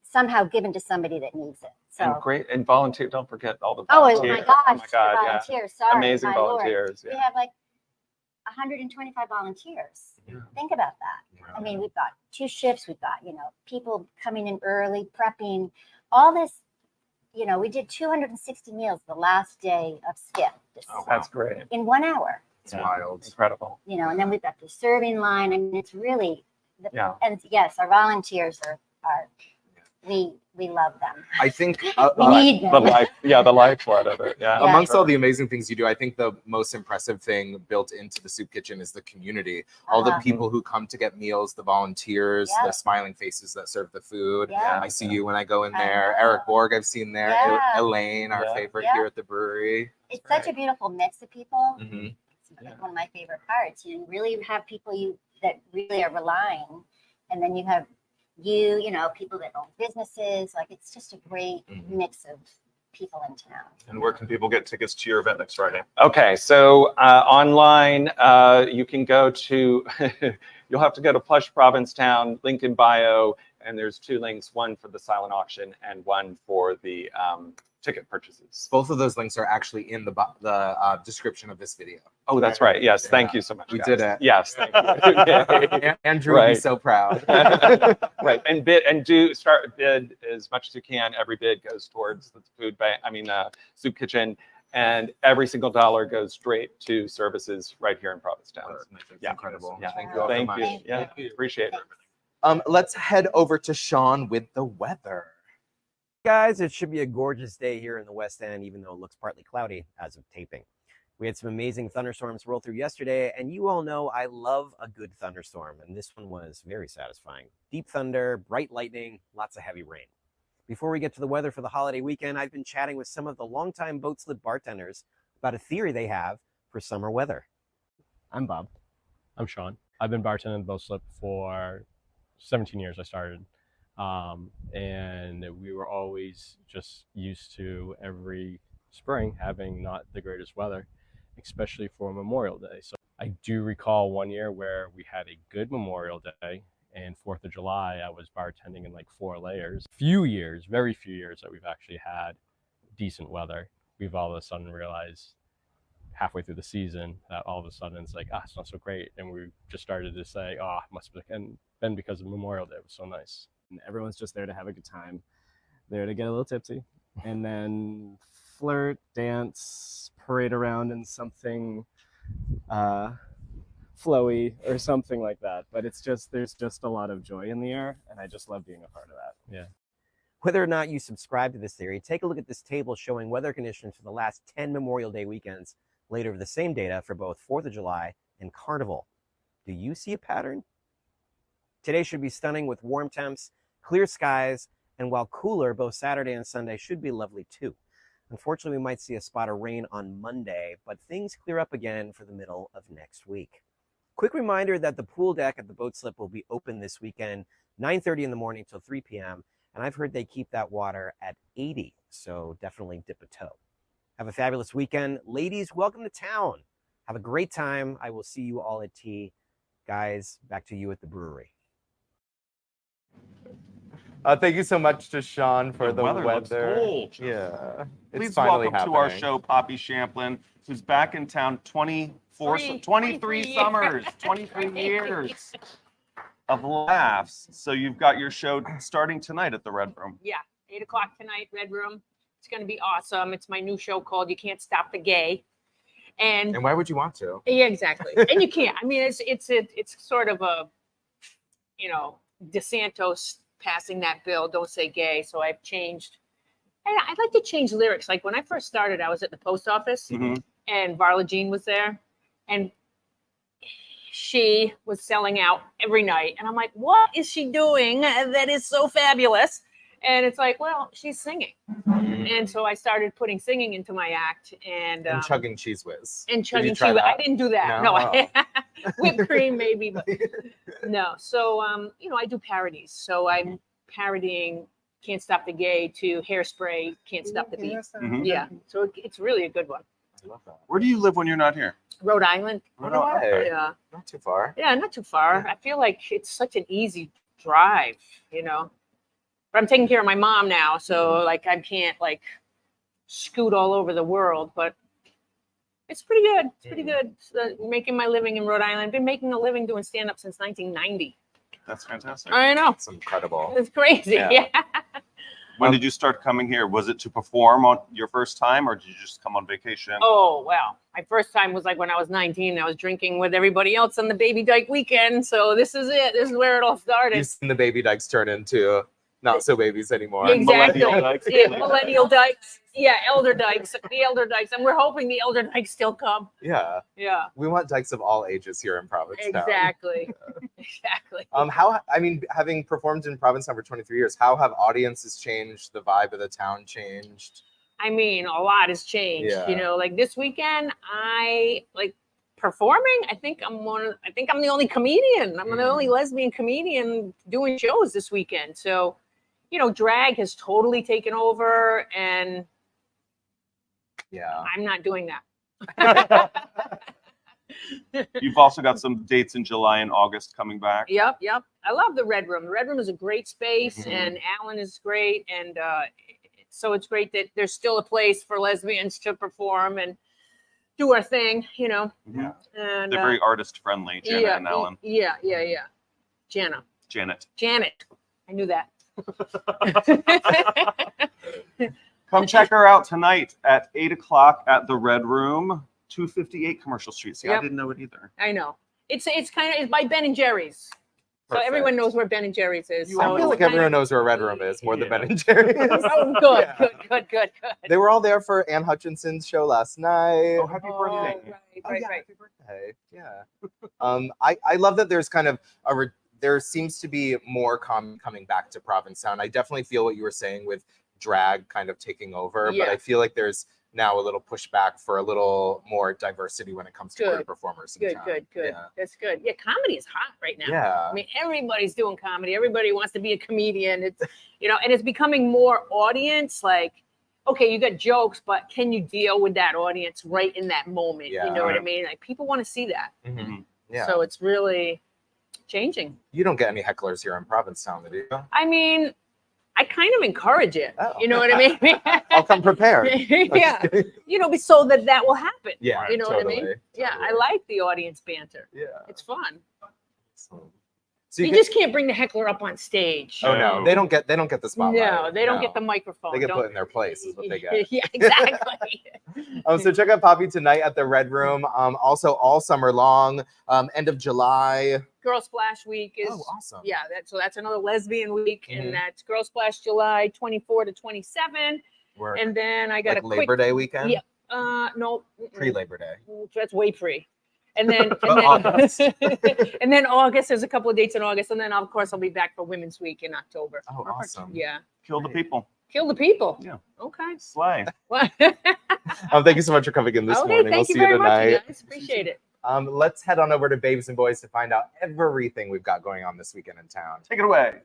somehow given to somebody that needs it. So And great. And volunteer. Don't forget all the oh volunteers. my gosh, Oh my God, the yeah. volunteers. Sorry, Amazing my Lord. volunteers. We have like 125 volunteers. Think about that. I mean, we've got 2 shifts. We've got, people coming in early, prepping, all this. We did 260 meals the last day of skip. That's great. In 1 hour. It's wild. Incredible. And then we've got the serving line. I mean, it's really, Yeah. And yes, our volunteers are we love them. I think We need them. The lifeblood of it. Yeah. amongst all the amazing things you do, I think the most impressive thing built into the Soup Kitchen is the community. All the people who come to get meals, the volunteers, the smiling faces that serve the food. Yeah. I see you when I go in there. know. Eric Borg, I've seen there. Yeah. Elaine, our Yeah. favorite Yeah. here at the brewery. It's such a beautiful mix of people. Mhm. It's like one of my favorite parts. You really have people that really are relying, and then you have people that own businesses. Like it's just a great mix of people in town. And where can people get tickets to your event next Friday? Okay, so online, you can go to, you'll have to go to Plush Provincetown, link in bio, and there's 2 links, one for the silent auction and one for the ticket purchases. Both of those links are actually in the description of this video. Oh, that's right. Yes, thank you so much. We guys. did it. Yes, thank you. Andrew would be Right. so proud. Right, and bid as much as you can. Every bid goes towards the food bank. Soup Kitchen, and every single dollar goes straight to services right here in Provincetown. That's incredible. Yeah. Thank you all so Thank much. you. Yeah, appreciate it. Let's head over to Sean with the weather. Guys, it should be a gorgeous day here in the West End, even though it looks partly cloudy as of taping. We had some amazing thunderstorms roll through yesterday, and you all know I love a good thunderstorm, and this one was very satisfying. Deep thunder, bright lightning, lots of heavy rain. Before we get to the weather for the holiday weekend, I've been chatting with some of the longtime boat slip bartenders about a theory they have for summer weather. I'm Bob. I'm Sean. I've been bartending the boat slip for 17 years. I started. And we were always just used to every spring having not the greatest weather, especially for Memorial Day. So I do recall one year where we had a good Memorial Day, and 4th of July, I was bartending in like 4 layers. Very few years that we've actually had decent weather. We've all of a sudden realized halfway through the season that all of a sudden it's like, it's not so great. And we just started to say, it must have been because of Memorial Day. It was so nice. And everyone's just there to have a good time, there to get a little tipsy, and then flirt, dance, parade around in something flowy or something like that. But there's just a lot of joy in the air, and I just love being a part of that. Yeah. Whether or not you subscribe to this theory, take a look at this table showing weather conditions for the last 10 Memorial Day weekends. Later, the same data for both 4th of July and Carnival. Do you see a pattern? Today should be stunning with warm temps, clear skies, and while cooler, both Saturday and Sunday should be lovely too. Unfortunately, we might see a spot of rain on Monday, but things clear up again for the middle of next week. Quick reminder that the pool deck at the boat slip will be open this weekend, 9:30 in the morning till 3 p.m., and I've heard they keep that water at 80, so definitely dip a toe. Have a fabulous weekend. Ladies, welcome to town. Have a great time. I will see you all at tea. Guys, back to you at the brewery. Thank you so much to Sean for the weather. Looks gorgeous. Yeah. Please It's finally welcome to our happening. show Poppy Champlin, who's back in town 23 23 summers, 23 years of laughs. So you've got your show starting tonight at the Red Room. Yeah, 8 o'clock tonight, Red Room. It's going to be awesome. It's my new show called You Can't Stop the Gay. And why would you want to? yeah, exactly. And you can't. I mean, it's sort of a, DeSantos passing that bill, don't say gay. So I've changed. I'd like to change lyrics. Like when I first started, I was at the post office and Varla Jean was there and she was selling out every night. And I'm like, what is she doing that is so fabulous? And it's like, well, she's singing. And so I started putting singing into my act and chugging Cheese Whiz. And chugging try cheese. that? I didn't do that. No. Whipped cream maybe, but no. So I do parodies. So I'm parodying Can't Stop the Gay to Hairspray, Can't Stop the Beat. Yeah. So it's really a good one. I love that. Where do you live when you're not here? Rhode Island. Yeah. Not too far. Yeah, not too far. I feel like it's such an easy drive, But I'm taking care of my mom now, so like I can't like scoot all over the world, but it's pretty good. It's pretty good. Making my living in Rhode Island. Been making a living doing stand-up since 1990. That's fantastic. I know. It's incredible. It's crazy. Yeah. When did you start coming here? Was it to perform on your first time, or did you just come on vacation? Oh, well, my first time was like when I was 19. I was drinking with everybody else on the Baby Dyke weekend. So this is it. This is where it all started. You've seen the Baby Dykes turn into not so babies anymore. Exactly. Millennial Dykes. Yeah, Millennial Dykes. Yeah, Elder Dykes. The Elder Dykes. And we're hoping the Elder Dykes still come. Yeah. Yeah. We want dykes of all ages here in Provincetown. Exactly. Exactly. Having performed in Provincetown for 23 years, how have audiences changed? The vibe of the town changed? I mean, a lot has changed. Yeah. Like this weekend, I like performing. I think I'm the only comedian. I'm the only lesbian comedian doing shows this weekend. So, drag has totally taken over, and yeah, I'm not doing that. You've also got some dates in July and August coming back. Yep. I love the Red Room. The Red Room is a great space, and Alan is great, and so it's great that there's still a place for lesbians to perform and do our thing, Yeah. And They're very artist friendly, Janet and Alan. Yeah. Janet. I knew that. Come check her out tonight at 8 o'clock at the Red Room, 258 Commercial Street. See, I didn't know it either. I know. It's by Ben and Jerry's. So Perfect. everyone knows where Ben and Jerry's is. So I feel like everyone knows where Red Room is more than Ben and Jerry's. Oh, good. They were all there for Ann Hutchinson's show last night. Oh, happy birthday. Right. Happy birthday. Yeah. I love that there's kind of there seems to be more coming back to Provincetown. I definitely feel what you were saying with drag kind of taking over, but I feel like there's now a little pushback for a little more diversity when it comes to queer performers in town. Good. Yeah. That's good. Yeah, comedy is hot right now. Yeah. I mean, everybody's doing comedy. Everybody wants to be a comedian. It's, you know, and it's becoming more audience. Like, okay, you got jokes, but can you deal with that audience right in that moment? Yeah. You know what I mean? Like, people want to see that. Mm-hmm. Yeah. So it's really changing. You don't get any hecklers here in Provincetown, do you? I mean, I kind of encourage it. Oh. You know what I mean? I'll come prepared. Yeah. You know, so that will happen. Yeah. You know what I mean? Totally. Yeah, I like the audience banter. Yeah. It's fun. So You just can't bring the heckler up on stage. Oh no, they don't get the spotlight. No, they don't get the microphone. They get Don't- put in their place is what they get. Yeah, exactly. So check out Poppy tonight at the Red Room. Also all summer long, end of July. Girl Splash Week is awesome. Yeah, that's another lesbian week, Mhm. and that's Girl Splash July 24 to 27. Work. And then I got Like a Labor quick, Day weekend? Yeah. No. Pre-Labor Day. That's way pre. And then, August. and then August, there's a couple of dates in August. And then, of course, I'll be back for Women's Week in October. Oh, awesome. Yeah. Kill the people. Kill the people. Yeah. Okay. Slay. Thank you so much for coming in this Okay, morning. thank We'll you see you very much, tonight. you guys. Appreciate it. Let's head on over to Babes and Boys to find out everything we've got going on this weekend in town. Take it away.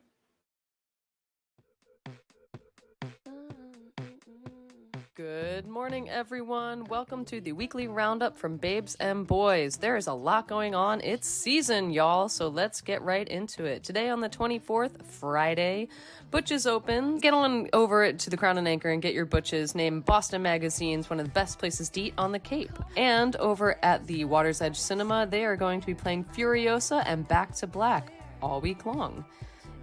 Good morning, everyone. Welcome to the weekly roundup from Babes and Boys. There is a lot going on. It's season, y'all, so let's get right into it. Today on the 24th, Friday, Butch's open. Get on over to the Crown and Anchor and get your Butch's, named Boston Magazine's one of the best places to eat on the Cape. And over at the Water's Edge Cinema, they are going to be playing Furiosa and Back to Black all week long.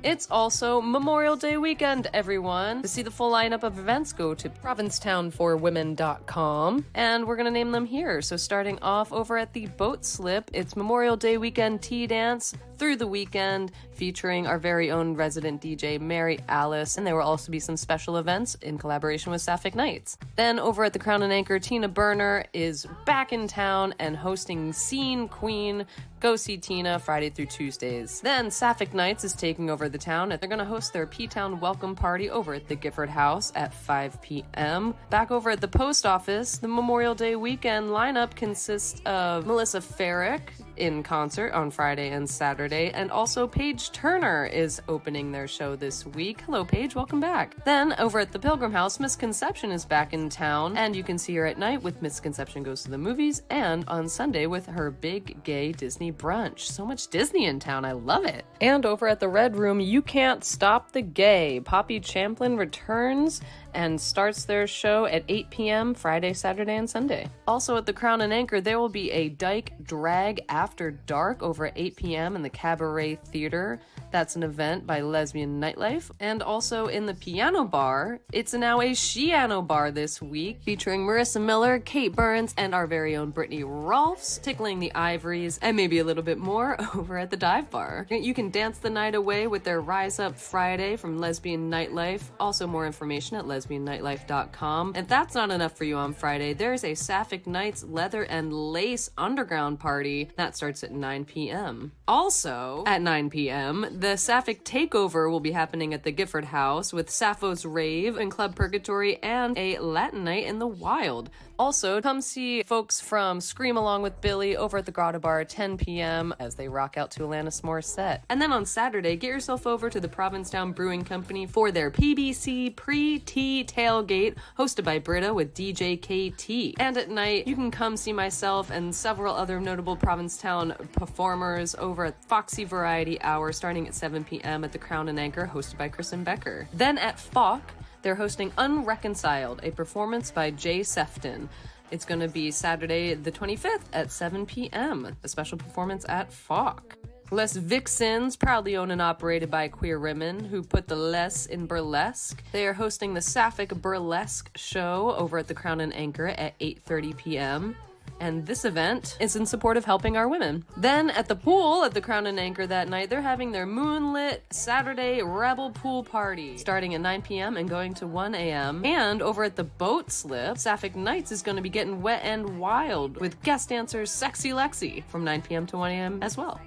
It's also Memorial Day weekend, everyone. To see the full lineup of events, go to provincetownforwomen.com, and we're going to name them here. So starting off over at the Boat Slip, it's Memorial Day weekend tea dance through the weekend, featuring our very own resident DJ, Mary Alice, and there will also be some special events in collaboration with Sapphic Nights. Then over at the Crown and Anchor, Tina Burner is back in town and hosting Scene Queen. Go see Tina Friday through Tuesdays. Then Sapphic Nights is taking over the town, and they're going to host their P-Town welcome party over at the Gifford House at 5 p.m. Back over at the post office, the Memorial Day weekend lineup consists of Melissa Farrick in concert on Friday and Saturday, and also Paige Turner is opening their show this week. Hello, Paige, welcome back. Then over at the Pilgrim House, Misconception is back in town, and you can see her at night with Misconception Goes to the Movies, and on Sunday with her big gay Disney brunch. So much Disney in town, I love it. And over at the Red Room, You Can't Stop the Gay. Poppy Champlin returns and starts their show at 8 p.m. Friday, Saturday, and Sunday. Also at the Crown and Anchor, there will be a Dyke Drag After Dark over at 8 p.m. in the Cabaret Theater. That's an event by Lesbian Nightlife. And also in the Piano Bar, it's now a Shiano Bar this week, featuring Marissa Miller, Kate Burns, and our very own Brittany Rolfs, tickling the ivories, and maybe a little bit more over at the Dive Bar. You can dance the night away with their Rise Up Friday from Lesbian Nightlife. Also more information at lesbiannightlife.com. And if that's not enough for you on Friday, there's a Sapphic Nights Leather and Lace Underground Party. That starts at 9 p.m. Also, at 9 p.m., the Sapphic Takeover will be happening at the Gifford House with Sappho's Rave and Club Purgatory and a Latin Night in the Wild. Also, come see folks from Scream Along with Billy over at the Grotto Bar at 10 p.m. as they rock out to Alanis Morissette. And then on Saturday, get yourself over to the Provincetown Brewing Company for their PBC Pre-Tea Tailgate, hosted by Britta with DJ KT. And at night, you can come see myself and several other notable Provincetown performers over at Foxy Variety Hour, starting at 7 p.m. at the Crown and Anchor, hosted by Kristen Becker. Then at Falk, they're hosting Unreconciled, a performance by Jay Sefton. It's going to be Saturday the 25th at 7 p.m., a special performance at Falk. Les Vixens, proudly owned and operated by queer women who put the less in burlesque. They are hosting the Sapphic Burlesque show over at the Crown and Anchor at 8:30 p.m., and this event is in support of helping our women. Then at the pool at the Crown and Anchor that night, they're having their moonlit Saturday Rebel Pool Party, starting at 9 p.m. and going to 1 a.m. And over at the Boat Slip, Sapphic Nights is going to be getting wet and wild with guest dancers Sexy Lexi from 9 p.m. to 1 a.m. as well.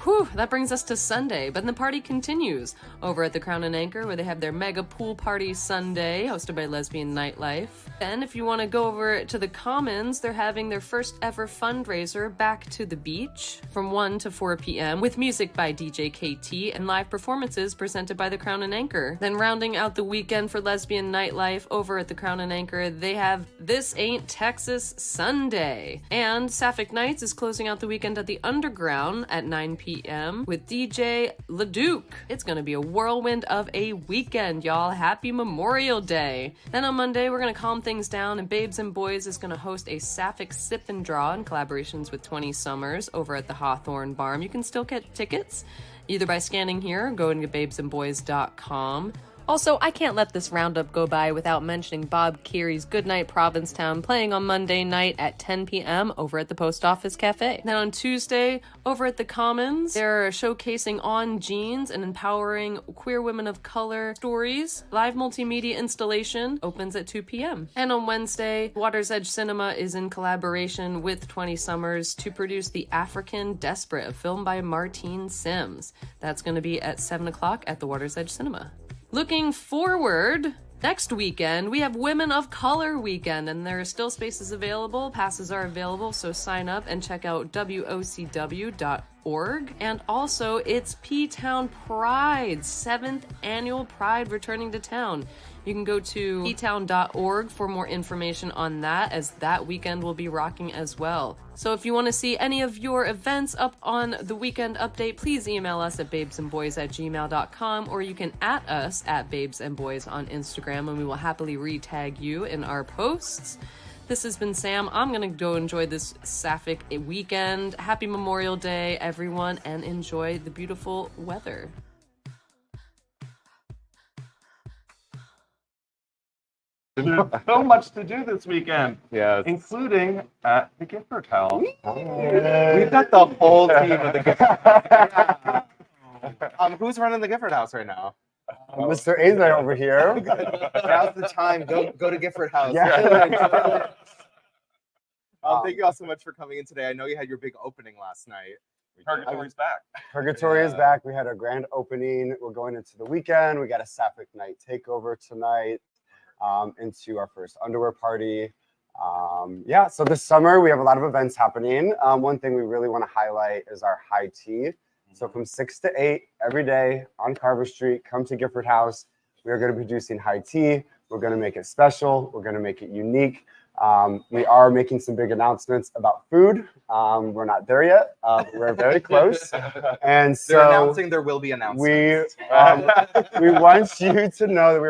Whew, that brings us to Sunday, but then the party continues over at the Crown and Anchor, where they have their mega pool party Sunday, hosted by Lesbian Nightlife. And if you want to go over to the Commons, they're having their first ever fundraiser, Back to the Beach, from 1 to 4 p.m. with music by DJ KT and live performances presented by the Crown and Anchor. Then rounding out the weekend for Lesbian Nightlife over at the Crown and Anchor, they have This Ain't Texas Sunday. And Sapphic Nights is closing out the weekend at the Underground at 9 p.m. with DJ LeDuc. It's gonna be a whirlwind of a weekend, y'all. Happy Memorial Day. Then on Monday, we're gonna calm things down, and Babes and Boys is gonna host a Sapphic Sip and Draw in collaborations with 20 Summers over at the Hawthorne Barn. You can still get tickets either by scanning here or going to babesandboys.com. Also, I can't let this roundup go by without mentioning Bob Keary's Goodnight Provincetown playing on Monday night at 10 p.m. over at the Post Office Cafe. Then on Tuesday, over at the Commons, they're showcasing On Jeans and empowering queer women of color stories. Live multimedia installation opens at 2 p.m. And on Wednesday, Water's Edge Cinema is in collaboration with 20 Summers to produce The African Desperate, a film by Martine Sims. That's going to be at 7 o'clock at the Water's Edge Cinema. Looking forward, next weekend, we have Women of Color Weekend, and there are still spaces available. Passes are available, so sign up and check out WOCW.org. And also, it's P-Town Pride, 7th annual Pride returning to town. You can go to ptown.org for more information on that, as that weekend will be rocking as well. So if you want to see any of your events up on the weekend update, please email us at babesandboys@gmail.com, or you can @ us at babesandboys on Instagram, and we will happily re-tag you in our posts. This has been Sam. I'm going to go enjoy this Sapphic weekend. Happy Memorial Day, everyone, and enjoy the beautiful weather. So much to do this weekend, Yes. including at the Gifford House. We've got the whole team of the Gifford House. Who's running the Gifford House right now? Mr. Azar over here. Now's the time. Go to Gifford House. Yeah. Thank you all so much for coming in today. I know you had your big opening last night. Purgatory's back. Purgatory is back. We had a grand opening. We're going into the weekend. We got a Sapphic night takeover tonight. Into our first underwear party. Yeah, so this summer we have a lot of events happening. One thing we really want to highlight is our high tea. So from 6 to 8 every day on Carver Street, come to Gifford House. We are going to be producing high tea. We're going to make it special. We're going to make it unique. We are making some big announcements about food. We're not there yet. We're very close. And so they're announcing there will be announcements. We want you to know that we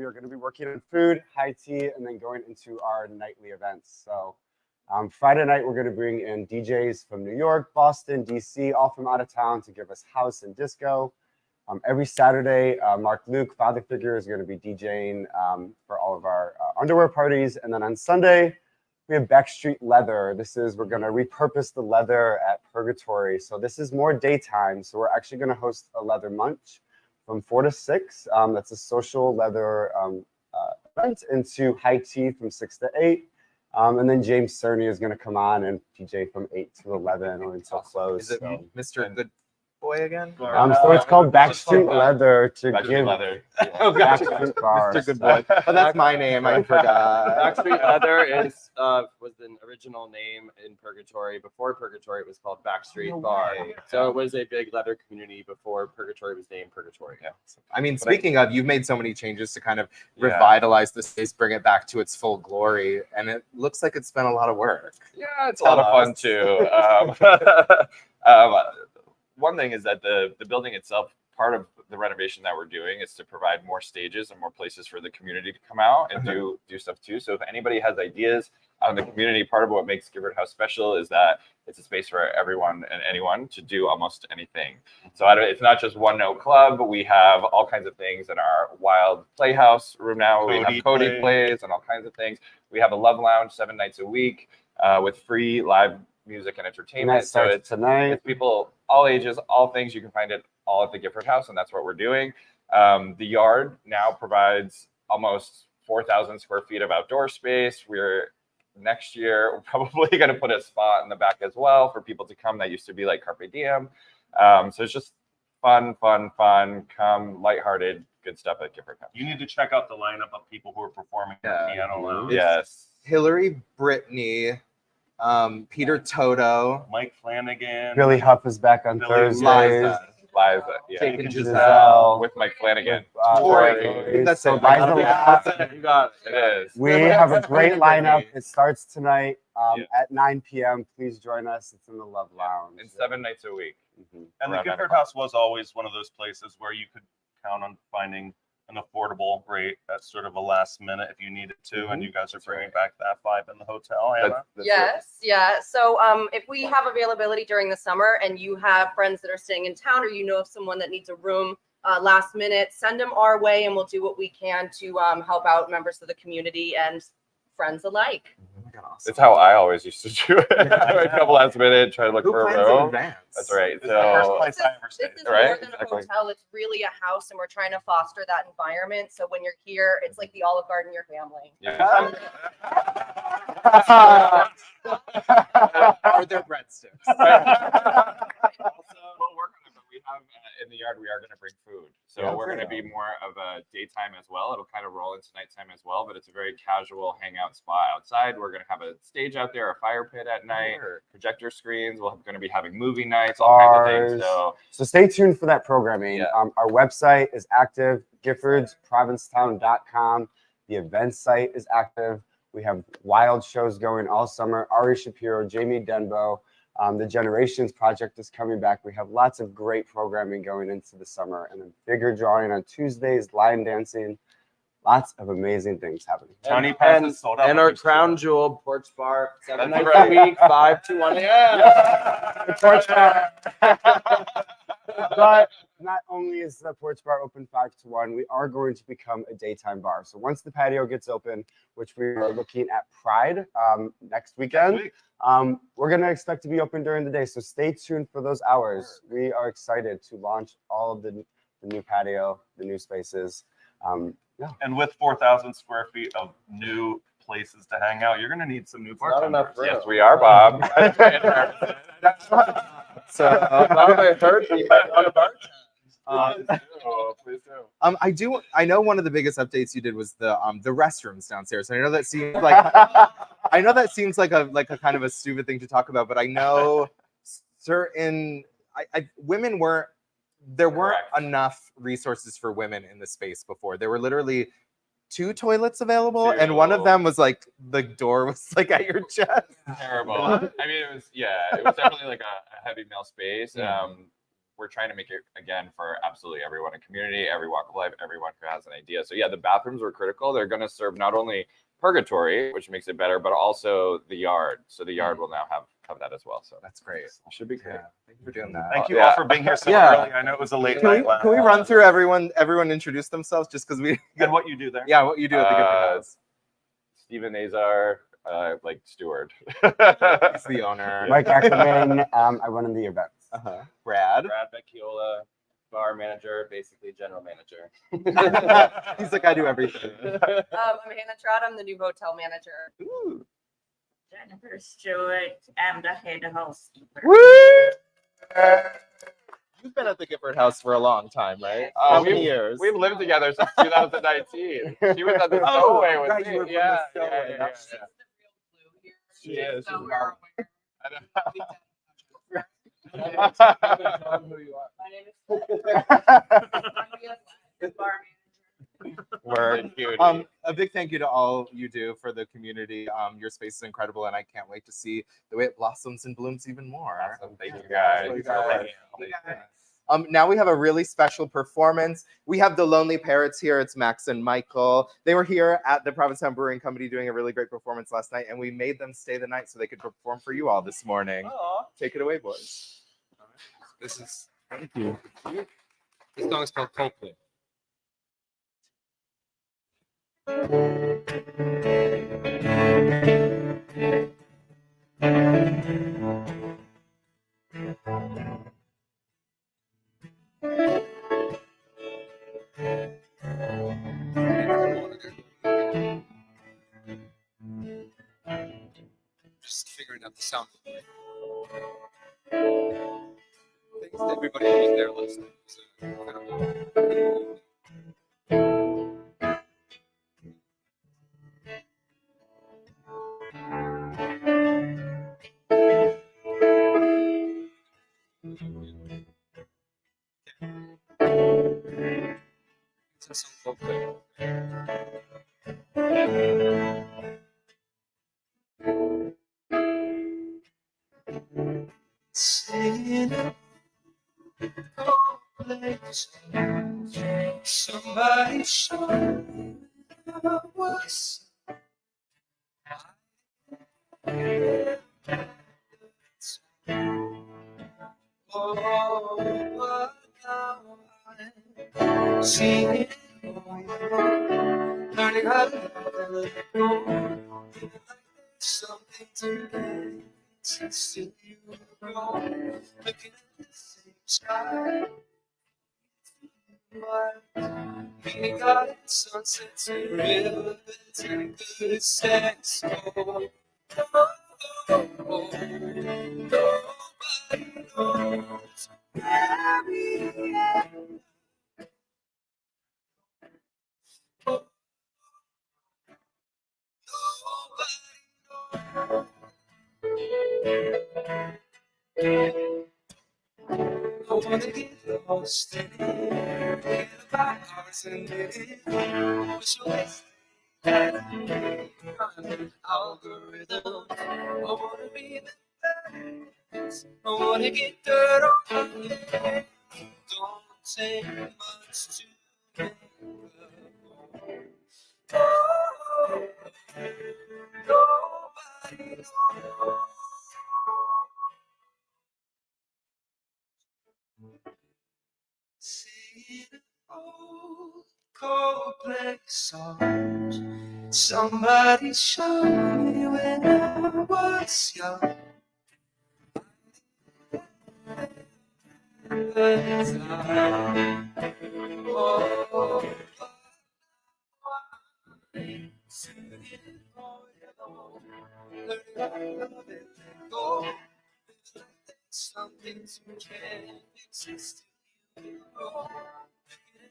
are going to be working on food, high tea, and then going into our nightly events. So Friday night, we're going to bring in DJs from New York, Boston, DC, all from out of town to give us house and disco. Every Saturday, Mark Luke, father figure, is going to be DJing for all of our underwear parties. And then on Sunday, we have Backstreet Leather. We're going to repurpose the leather at Purgatory. So this is more daytime. So we're actually going to host a leather munch from 4 to 6. That's a social leather event, into high tea from 6 to 8. And then James Cerny is going to come on and DJ from 8 to 11 or until close. Is it Mr. Good Boy again? So it's called Backstreet Leather to give Leather. Oh, gotcha. Backstreet Bars. Mr. Good Boy. Oh, that's my name. I forgot. Backstreet Leather was the original name in Purgatory. Before Purgatory, it was called Backstreet Bar. So it was a big leather community before Purgatory was named Purgatory. Yeah. I mean, speaking of, you've made so many changes to kind of revitalize the space, bring it back to its full glory, and it looks like it's been a lot of work. Yeah, it's a lot of fun too. One thing is that the building itself, part of the renovation that we're doing is to provide more stages and more places for the community to come out and do stuff too. So if anybody has ideas out in the community, part of what makes Gifford House special is that it's a space for everyone and anyone to do almost anything. So it's not just one note club. We have all kinds of things in our wild playhouse room now. We have Cody plays and all kinds of things. We have a love lounge 7 nights a week with free live music and entertainment. So it's people all ages, all things. You can find it all at the Gifford House, and that's what we're doing. The yard now provides almost 4,000 square feet of outdoor space. Next year, we're probably going to put a spot in the back as well for people to come. That used to be like Carpe Diem. So it's just fun. Come lighthearted, good stuff at Gifford House. You need to check out the lineup of people who are performing at the piano lounge. Yes. Hillary Brittany, Peter Toto, Mike Flanagan, Billy Huff is back on Billy Thursdays. Liza, yeah. Jake and Giselle. With Mike Flanagan. Tori. That's So it. Liza That's you got it. It is. We have a great lineup. Brittany. It starts tonight Yeah. at 9 p.m. Please join us. It's in the Love Lounge. And 7 nights a week. And the Around 9 Gifford o'clock. House was always one of those places where you could count on finding an affordable rate at sort of a last minute if you needed to. And you guys are bringing back that vibe in the hotel, Anna. Yes, yeah. So if we have availability during the summer and you have friends that are staying in town or you know of someone that needs a room last minute, send them our way and we'll do what we can to help out members of the community and friends alike. It's how I always used to do it. A couple last minute, try to look for a room. That's right. This is the first So place I ever stayed. This is Right? more than a hotel. It's really a house and we're trying to foster that environment. So when you're here, it's like the Olive Garden, your family. yeah. Are there breadsticks? Also, we'll work on it, but we have in the yard, we are going to bring food. So Yeah, we're going to be more of a daytime as well. It'll kind of roll into nighttime as well, but it's a very casual hangout spot outside. We're going to have a stage out there, a fire pit at night, projector screens. We're going to be having movie nights, all kinds of things. So stay tuned for that programming. Yeah. Our website is active, GiffordsProvincetown.com. The events site is active. We have wild shows going all summer. Ari Shapiro, Jamie Denbo. The Generations Project is coming back. We have lots of great programming going into the summer, and a bigger drawing on Tuesdays, line dancing, lots of amazing things happening. County Pass is sold out. And our crown jewel porch bar, 7 That's nights right. a week, 5 to 1 a.m. The porch bar. But not only is the porch bar open 5 to 1, we are going to become a daytime bar. So once the patio gets open, which we are looking at Pride next weekend, we're going to expect to be open during the day. So stay tuned for those hours. We are excited to launch all of the new patio, the new spaces. And with 4,000 square feet of new places to hang out, you're going to need some new bartenders. Not enough room. Yes, we are, Bob. So now that I heard you might want a bartender. Please do. I know one of the biggest updates you did was the restrooms downstairs. And I know that seems like a kind of a stupid thing to talk about, but I know certain women weren't enough resources for women in the space before. There were literally 2 toilets available, and one of them was like the door was like at your chest. Terrible. I mean, it was definitely like a heavy male space. We're trying to make it again for absolutely everyone in community, every walk of life, everyone who has an idea. So yeah, the bathrooms were critical. They're going to serve not only purgatory, which makes it better, but also the yard. So the yard will now have that as well. So that's great. It should be great. Yeah, thank you for doing that. Thank you all for being here so early. I know it was a late night. Can we run through everyone introduce themselves just because we and what you do there? Yeah, what you do at the Gifford House. Stephen Nazar, like steward. He's the owner. Mike Ackerman, I run in the events. Brad Vecchiola, bar manager, basically general manager. He's like, I do everything. I'm Hannah Trout. I'm the new hotel manager. Ooh. Jennifer Stewart. I'm the head housekeeper. You've been at the Gifford House for a long time, right? How many years? We've lived together since 2019. She was at the stowaway with right, me. you were from Yeah, the stowaway. yeah. She is. So we're My name is bar Word. A big thank you to all you do for the community. Your space is incredible, and I can't wait to see the way it blossoms and blooms even more. Awesome. Thank you guys. Now we have a really special performance. We have the Lonely Parrots here. It's Max and Michael. They were here at the Provincetown Brewing Company doing a really great performance last night, and we made them stay the night so they could perform for you all this morning. Take it away, boys. This is thank you. This song is called Coldplay. Just figuring out the sound. Things that everybody who was there last night. It was incredible. It's a song called Fagan. Singing complex, somebody show me what's oh, but now I'm seeing it all, learning how to let it go. Something to make see you grow, looking at the same sky. We got sunsets and rivers and good sex. Oh, nobody knows where we are. I wanna get lost in it, forget about ours and it. Wish I was that algorithm. I wanna be the best. I wanna get dirt on my head. Don't take much to make up. Oh, nobody knows. Singing old complex songs. Somebody showed me when I was young. Oh, something to can't exist. Oh, forget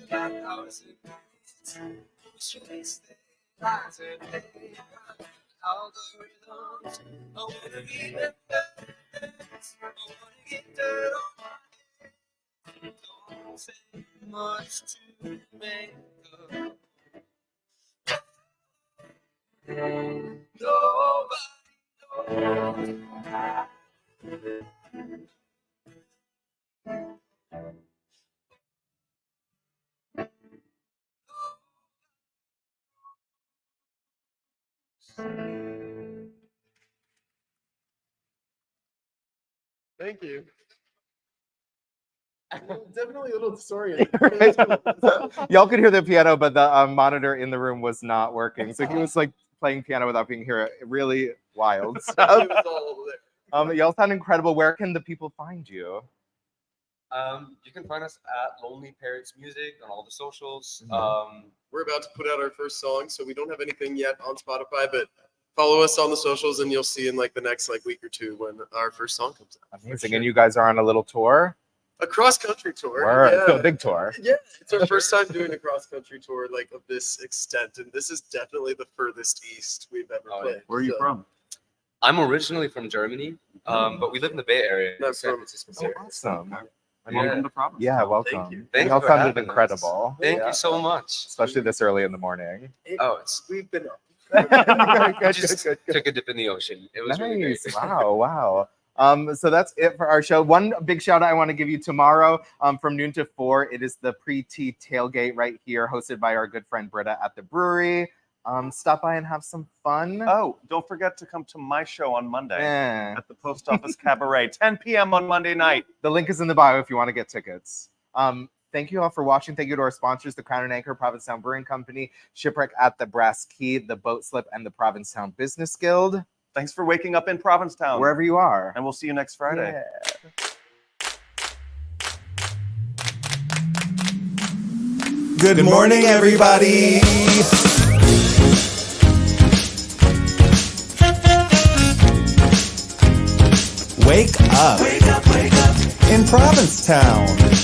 about ours and algorithms. I wanna be the best. I wanna get dirt on my head. Don't say much to make up. Nobody knows. Thank you. Definitely a little disoriented. Y'all could hear the piano, but the monitor in the room was not working. So he was like playing piano without being here. Really wild stuff. Y'all sound incredible. Where can the people find you? You can find us at Lonely Parrots Music on all the socials. We're about to put out our first song, so we don't have anything yet on Spotify, but follow us on the socials and you'll see in like the next like week or two when our first song comes out. Amazing. And you guys are on a little tour? A cross-country tour. Word. Yeah. So a big tour. Yeah, it's our first time doing a cross-country tour like of this extent, and this is definitely the furthest east we've ever played. Where are you from? I'm originally from Germany, but we live in the Bay Area. I'm San from- Francisco. Oh, awesome. Welcome to Provincetown. Yeah, welcome. Thank Y'all you for sounded having us. incredible. Thank you so much. Especially this early in the morning. Oh, it's we've been just took a dip in the ocean. It was really great. Nice. Wow. So that's it for our show. One big shout out I want to give you tomorrow from noon to 4. It is the pre-tea tailgate right here, hosted by our good friend Britta at the brewery. Stop by and have some fun. Oh, don't forget to come to my show on Monday Yeah. at the Post Office Cabaret, 10 p.m. on Monday night. The link is in the bio if you want to get tickets. Thank you all for watching. Thank you to our sponsors, the Crown and Anchor, Provincetown Brewing Company, Shipwreck at the Brass Key, the Boat Slip, and the Provincetown Business Guild. Thanks for waking up in Provincetown. Wherever you are. And we'll see you next Friday. Yeah. Good morning, everybody. Wake up. Wake up, wake up. In Provincetown.